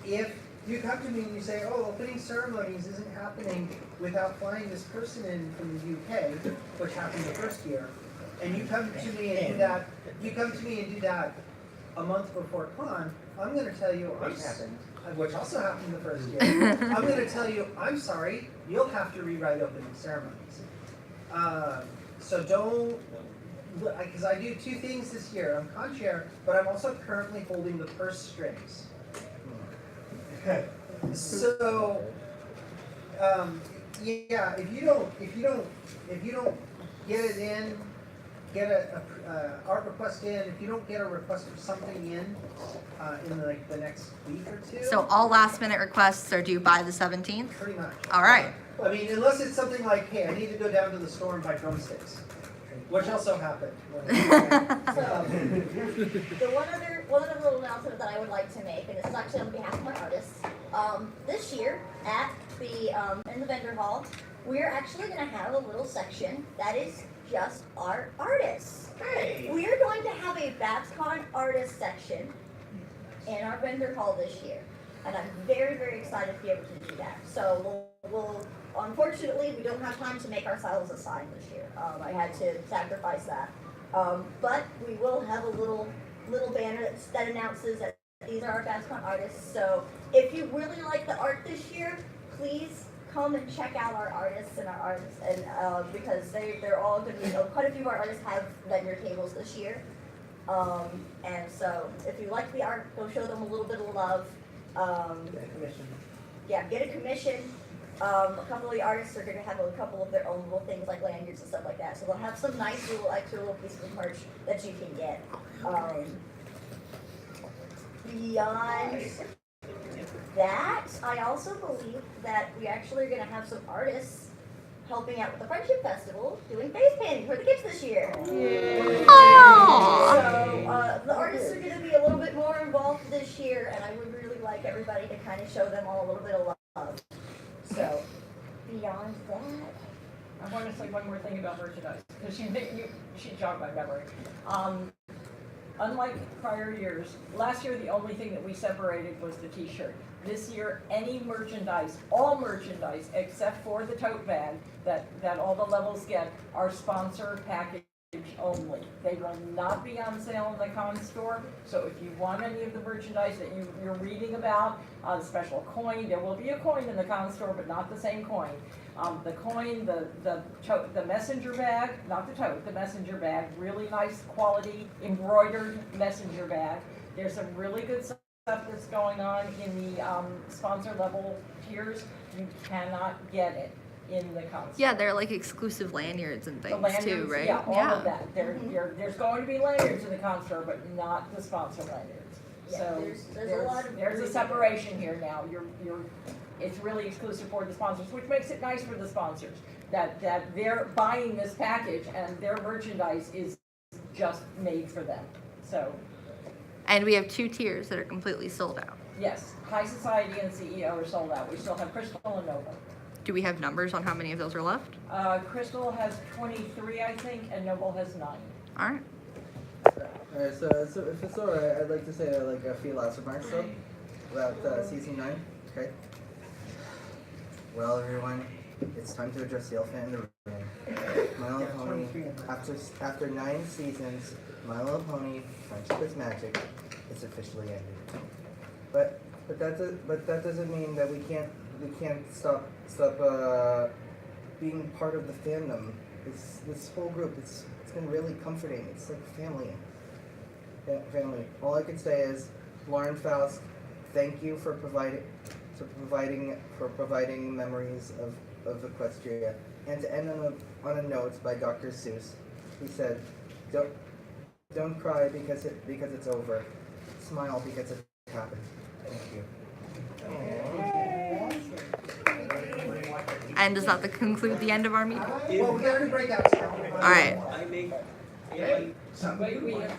If you come to me and you say, oh, opening ceremonies isn't happening without flying this person in from the UK, which happened the first year, and you come to me and do that, a month before con, I'm going to tell you, which also happened the first year, I'm going to tell you, I'm sorry, you'll have to rewrite opening ceremonies. So don't, because I do two things this year. I'm con chair, but I'm also currently holding the purse strings. So, yeah, if you don't get it in, get a art request in, if you don't get a request for something in like the next week or two. So all last minute requests are due by the 17th? Pretty much. All right. I mean, unless it's something like, hey, I need to go down to the store and buy drumsticks, which also happened. So, the one other little announcement that I would like to make, and this is actually on behalf of my artists, this year at in the vendor hall, we're actually going to have a little section that is just our artists. Hey. We are going to have a BABSCon artist section in our vendor hall this year, and I'm very, very excited to be able to do that. So we'll unfortunately, we don't have time to make ourselves a sign this year. I had to sacrifice that. But we will have a little banner that announces that these are our BABSCon artists. So if you really like the art this year, please come and check out our artists and our artists, and because they're all going to be, quite a few of our artists have vendor tables this year. And so if you like the art, go show them a little bit of love. Get a commission. Yeah, get a commission. A couple of the artists are going to have a couple of their own little things like lanyards and stuff like that. So they'll have some nice little extra little pieces of merch that you can get. Beyond that, I also believe that we actually are going to have some artists helping out with the Friendship Festival, doing face painting for the kids this year. So the artists are going to be a little bit more involved this year, and I would really like everybody to kind of show them all a little bit of love. So beyond that, I want to say one more thing about merchandise, because she jogged my memory. Unlike prior years, last year the only thing that we separated was the t-shirt. This year, any merchandise, all merchandise, except for the tote bag that all the levels get, are sponsor package only. They will not be on sale in the con store, so if you want any of the merchandise that you're reading about, the special coin, there will be a coin in the con store, but not the same coin. The coin, the messenger bag, not the tote, the messenger bag, really nice quality embroidered messenger bag. There's some really good stuff that's going on in the sponsor level tiers. You cannot get it in the con store. Yeah, they're like exclusive lanyards and things Lanyards, too, right? Yeah, all of that. There's going to be lanyards in the con store, but not the sponsor lanyards. Yeah, So there's a lot of there's a really separation here now. It's really exclusive for the sponsors, which makes it nice for the sponsors that they're buying this package and their merchandise is just made for them. So And we have 2 tiers that are completely sold out. yes, High Society and CEO are sold out. We still have Crystal and Nova. Do we have numbers on how many of those are left? Crystal has 23, I think, and Noble has 9. All right. Alright, so if it's alright, I'd like to say like a few last remarks though about season 9. Okay. Well, everyone, it's time to address the elephant in the room. My Little Pony, after 9 seasons, My Little Pony, Friendship is Magic, it's officially ended. But that doesn't mean that we can't stop being part of the fandom. This whole group, it's been really comforting. It's like family. Family. All I can say is, Lauren Faust, thank you for providing memories of Equestria. And to end on a note by Dr. Seuss, he said, "Don't cry because it's over. Smile because it happened." Thank you. And does that conclude the end of our meeting? Well, we gotta break out. All right. I make, Wait, we have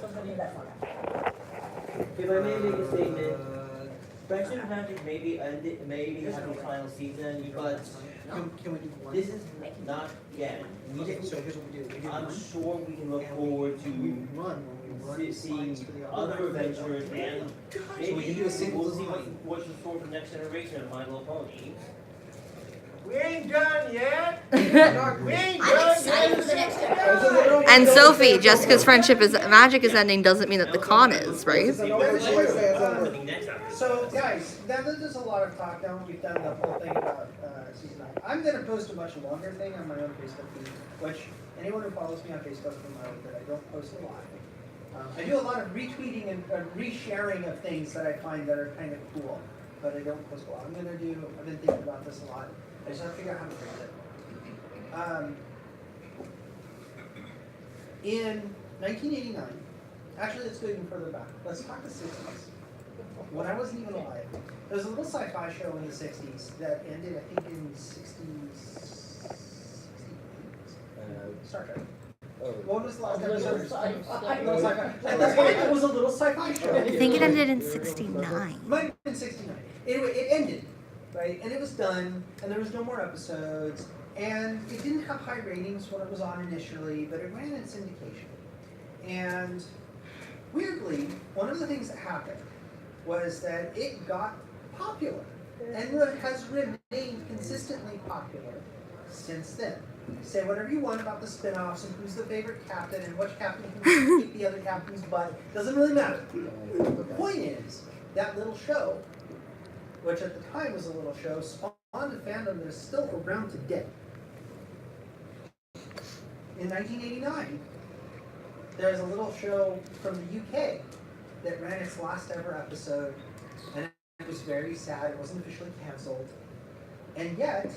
somebody that if I may make a statement, Friendship and Magic maybe ended, maybe have its final season, but Can we do one? this is not yet. Okay, so here's what we do. We do I'm one. sure we can look forward We to run when we run seeing lines for the other adventures and So we can maybe do a single we'll see design. what's in store for next generation of My Little Pony. We ain't done yet. We ain't I'm done excited for the next episode. And Sophie, just because Friendship is Magic is ending doesn't mean that the con is, right? So guys, now that there's a lot of talk now, we've done the whole thing about season 9. I'm gonna post a much longer thing on my own Facebook feed, which anyone who follows me on Facebook will know that I don't post a lot. I do a lot of retweeting and resharing of things that I find that are kind of cool, but I don't post a lot. I've been thinking about this a lot. I just have to figure out how to fix it. In 1989, actually let's go even further back. Let's talk the 60s. When I wasn't even alive, there was a little sci-fi show in the 60s that ended, I think, in 68. Star Trek. What was the last episode? Little sci-fi. At the time, it was a little sci-fi show. I think it ended in 69. Might have been 69. Anyway, it ended, right? And it was done, and there was no more episodes, and it didn't have high ratings when it was on initially, but it ran in syndication. And weirdly, one of the things that happened was that it got popular, and it has remained consistently popular since then. Say whatever you want about the spin-offs and who's the favorite captain and which captain can kick the other captain's butt. Doesn't really matter. The point is, that little show, which at the time was a little show, spawned a fandom that is still around today. In 1989, there's a little show from the UK that ran its last ever episode, and it was very sad. It wasn't officially canceled. And yet,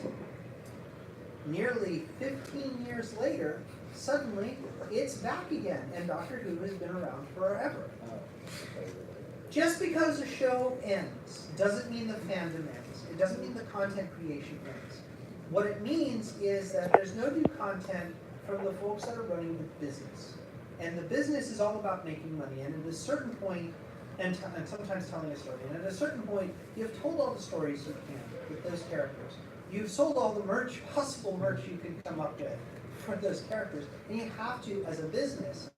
nearly 15 years later, suddenly it's back again, and Doctor Who has been around forever. Just because a show ends doesn't mean the fandom ends. It doesn't mean the content creation ends. What it means is that there's no new content from the folks that are running the business. And the business is all about making money, and at a certain point, and sometimes telling a story, and at a certain point, you have told all the stories you can with those characters. you've sold all the merch, possible merch you could come up with for those characters, and you have to, as a business,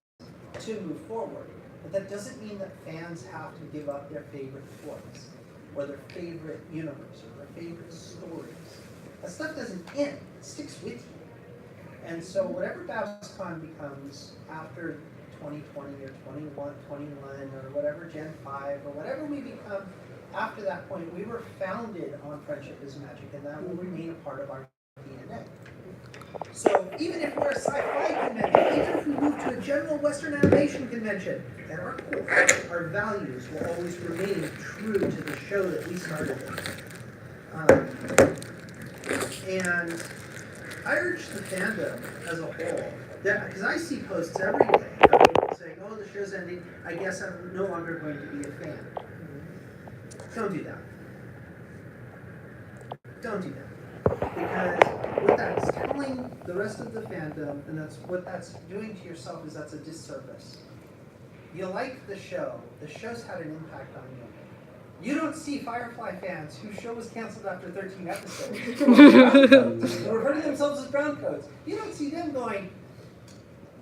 to move forward. But that doesn't mean that fans have to give up their favorite toys, or their favorite universe, or their favorite stories. That stuff doesn't end, it sticks with you. And so whatever BABSCon becomes after 2020 or 21, or whatever Gen 5, or whatever we become after that point, we were founded on Friendship is Magic, and that will remain a part of our DNA. So even if we're a sci-fi convention, even if we move to a general Western animation convention, at our core, our values will always remain true to the show that we started with. And I urge the fandom as a whole, because I see posts every day of people saying, oh, the show's ending, I guess I'm no longer going to be a fan. Don't do that. Don't do that. Because what that's telling the rest of the fandom, and that's what that's doing to yourself, is that's a disservice. You like the show's had an impact on you. You don't see Firefly fans whose show was canceled after 13 episodes. They're referring to themselves as browncoats. You don't see them going,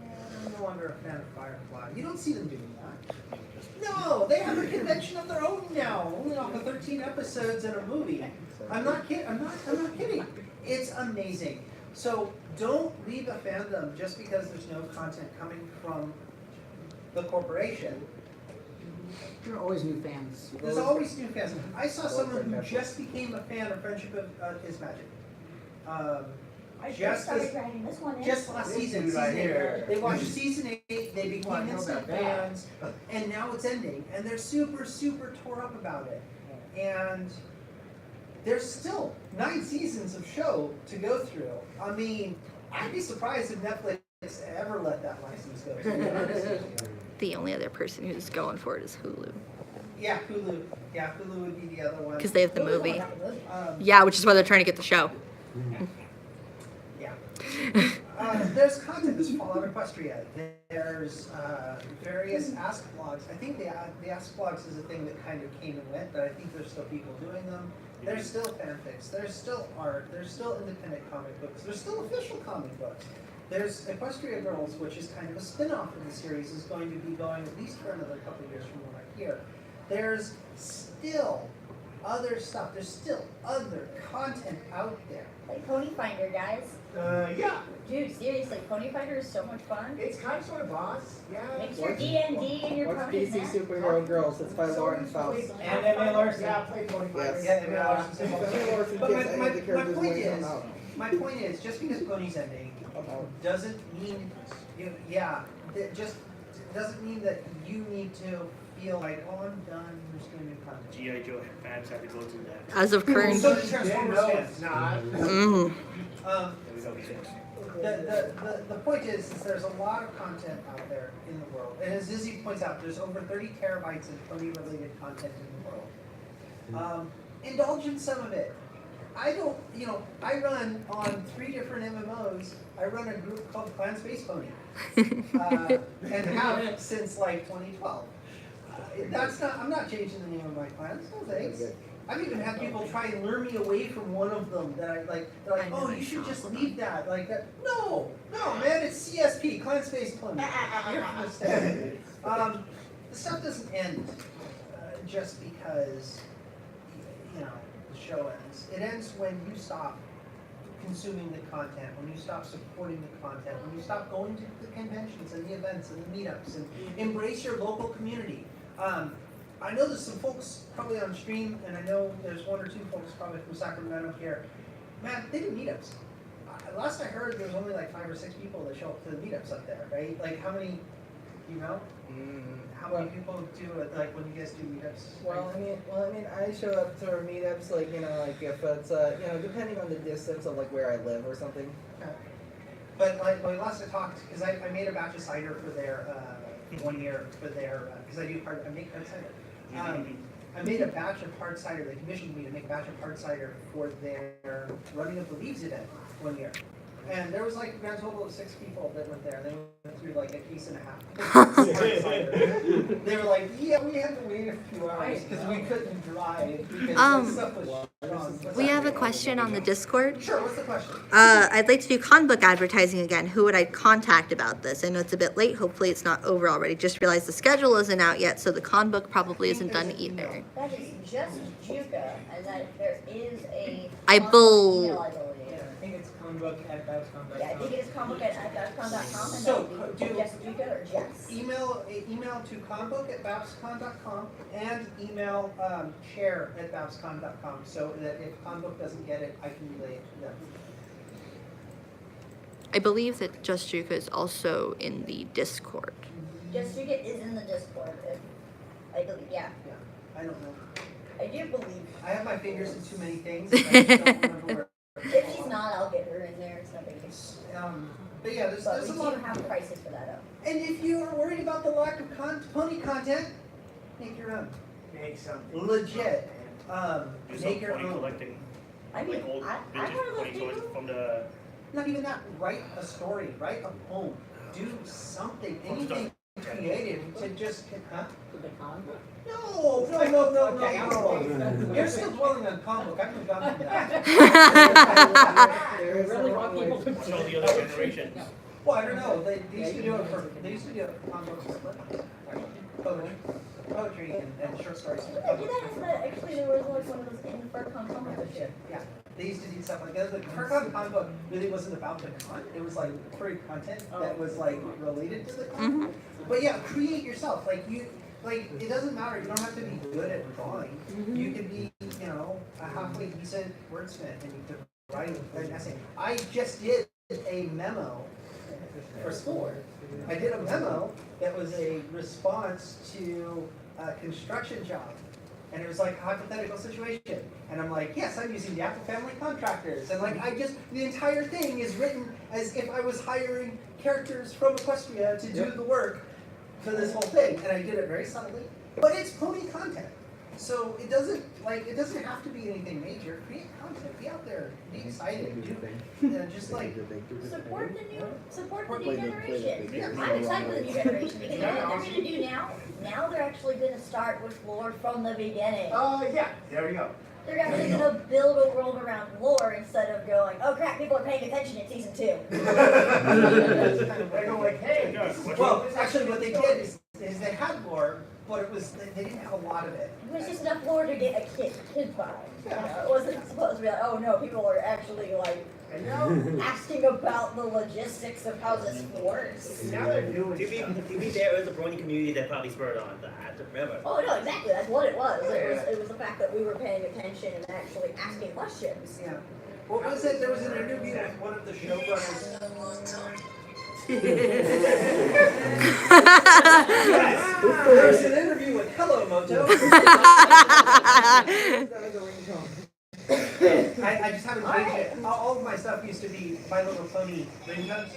I'm no longer a fan of Firefly. You don't see them doing that. No, they have a convention of their own now, only off of 13 episodes and a movie. I'm not kidding. I'm not kidding. It's amazing. So don't leave a fandom just because there's no content coming from the corporation. There are always new fans. There's always new fans. I saw someone who just became a fan of Friendship is Magic. Just last season, they watched season 8, they became instant fans, and now it's ending, and they're super, super tore up about it. And there's still 9 seasons of show to go through. I mean, I'd be surprised if Netflix ever let that license go. To be honest with you. The only other person who's going for it is Hulu. Yeah, Hulu. Yeah, Hulu would be the other one. Because they have the movie. Yeah, which is why they're trying to get the show. Yeah. There's content. There's Fallout Equestria. There's various Ask blogs. I think the Ask blogs is a thing that kind of came and went, but I think there's still people doing them. There's still fanfics. There's still art. There's still independent comic books. There's still official comic books. There's Equestria Girls, which is kind of a spin-off of the series, is going to be going at least for another couple of years from what I hear. There's still other stuff. There's still other content out there. Like Pony Finder, guys. Yeah. Dude, seriously, Pony Finder is so much fun. It's kind of sort of boss. Yeah. Makes your D&D and your What's ponies, DC man. Superhero Girls? It's by Lauren Faust. And Emma Larson. Yeah, play Pony Finder. Yes. Yeah, Emma Larson. Emma Larson But gets any of the characters when they come out. my point is, just because Pony's ending doesn't mean, it just doesn't mean that you need to feel like, oh, I'm done, there's going to be content. G.I. Joe fans have to go through that. As of current. So the Transformers fans. Mm. The point is there's a lot of content out there in the world. And as Izzy points out, there's over 30 terabytes of Pony-related content in the world. Indulge in some of it. I don't, I run on 3 different MMOs. I run a group called Clan Space Pony. And have since like 2012. I'm not changing the name of my clans, no thanks. I've even had people try and lure me away from one of them that I like, they're like, oh, you should just leave that, like that. No, man, it's CSP, Clan Space Pony. You're understanding. The stuff doesn't end just because, the show ends. It ends when you stop consuming the content, when you stop supporting the content, when you stop going to the conventions and the events and the meetups and embrace your local community. I know there's some folks probably on stream, and I know there's 1 or 2 folks probably from Sacramento here. Man, they do meetups. Last I heard, there was only like 5 or 6 people that show up to the meetups up there, right? Like, how many, how many people do it, like, when you guys do meetups? Well, I mean, I show up to our meetups, like, like if it's, depending on the distance of like where I live or something. Okay. But like, last I talked, because I made a batch of cider for their 1 year for their, because I make hard cider. I made a batch of hard cider. They commissioned me to make a batch of hard cider for their Running of the Leaves event 1 year. And there was like a grand total of 6 people that went there. They went through like a case and a half. They were like, yeah, we had to wait a few hours because we couldn't drive because the stuff was We have a question on the Discord. Sure, what's the question? I'd like to do con book advertising again. Who would I contact about this? I know it's a bit late. Hopefully it's not over already. Just realized the schedule isn't out yet, so the con book probably isn't done either. That is just Juka, and that there is a. I bel- email, I believe. I think it's combook@babscon.com. Yeah, I think it is combook@babscon.com, and So, that would be just Juka or Jess. Email to conbook@babscon.com and email chair@babscon.com so that if conbook doesn't get it, I can relay it to them. I believe that Just Juka is also in the Discord. Just Juka is in the Discord, I believe, yeah. I don't know. I do believe. I have my fingers in too many things. And I just don't remember where. If she's not, I'll get her in there, it's no big deal. But yeah, there's But a we lot do of. have prices for that up. And if you are worried about the lack of pony content, make your own. Make something. Legit. Do some Make your pony own. collecting. I mean, Like old I vintage wanna pony let toys people. from the. Not even that. Write a story. Write a poem. Do something. Anything creative to just. Huh? No, no. You're still dwelling on comic book. I moved on from that. Really want people to. What's all the other generations? Well, I don't know. They used to do it for comic books for poetry and short stories. Did they do that? But actually, there was like one of those in FurCon competition. Yeah, they used to do stuff like that. The FurCon comic book really wasn't about the con. It was like free content that was like related to the con. But yeah, create yourself. Like it doesn't matter. You don't have to be good at drawing. You can be, a halfway decent wordsmith, and you can write an essay. I just did a memo for school. I did a memo that was a response to a construction job. And it was like a hypothetical situation. And I'm like, yes, I'm using the Apple Family Contractors. And the entire thing is written as if I was hiring characters from Equestria to do the work for this whole thing. And I did it very subtly. But it's pony content. So it doesn't have to be anything major. Create content. Be out there. Be excited. Support the new generation. I'm excited for the new generation because you know what they're gonna do now? Now they're actually gonna start with lore from the beginning. Yeah, there we go. They're actually gonna build a world around lore instead of going, oh crap, people are paying attention in season 2. They go like, hey. Well, actually, what they did is they had lore, but they didn't have a lot of it. It was just enough lore to get a kid by. It wasn't supposed to be like, oh no, people are actually like asking about the logistics of how this works. Now they're doing To be fair, it was the brony community that probably spurred on that. Remember? Oh no, exactly. That's what it was. It was the fact that we were paying attention and actually asking questions. Yeah. What was it? There was an interview with one of the showrunners. Yes. There was an interview with Hello Moto. I just haven't changed it. All of my stuff used to be My Little Pony ringtones,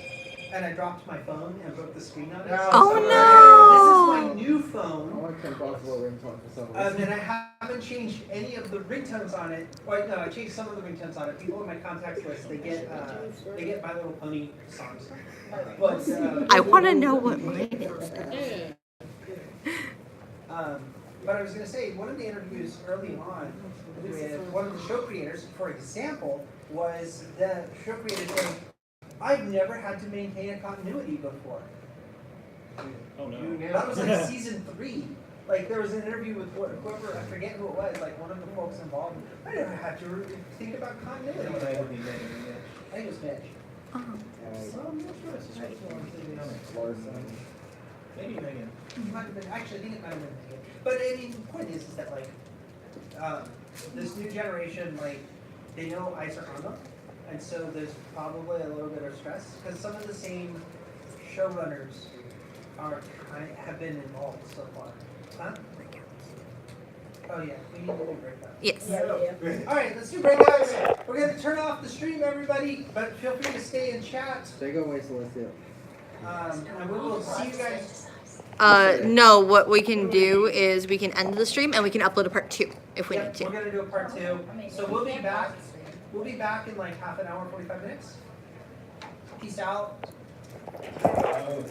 and I dropped my phone and broke the screen on it. Oh no! This is my new phone. I want to impossible ringtone for some reason. And I haven't changed any of the ringtones on it. Well, no, I changed some of the ringtones on it. People in my contacts list, they get My Little Pony songs. But I want to know what mine is. But I was going to say, one of the interviews early on with one of the show creators, for example, was the show creator saying, I've never had to maintain a continuity before. Oh no. That was like season 3. Like there was an interview with whoever, I forget who it was, like one of the folks involved. I never had to think about continuity. I think it was Mitch. So I'm not sure. Maybe Megan. Might have been, actually, I think it might have been Megan. But I mean, the point is that like, this new generation, like, they know ice are on them, and so there's probably a little bit of stress because some of the same showrunners have been involved so far. Huh? Oh yeah, we need to do breakouts. Yes. All right, let's do breakouts. We're gonna turn off the stream, everybody, but feel free to stay and chat. Take away Celestia. And we will see you guys. No, what we can do is we can end the stream and we can upload a part 2 if we need to. We're gonna do a part 2. So we'll be back. We'll be back in like half an hour, 45 minutes. Peace out. Bye.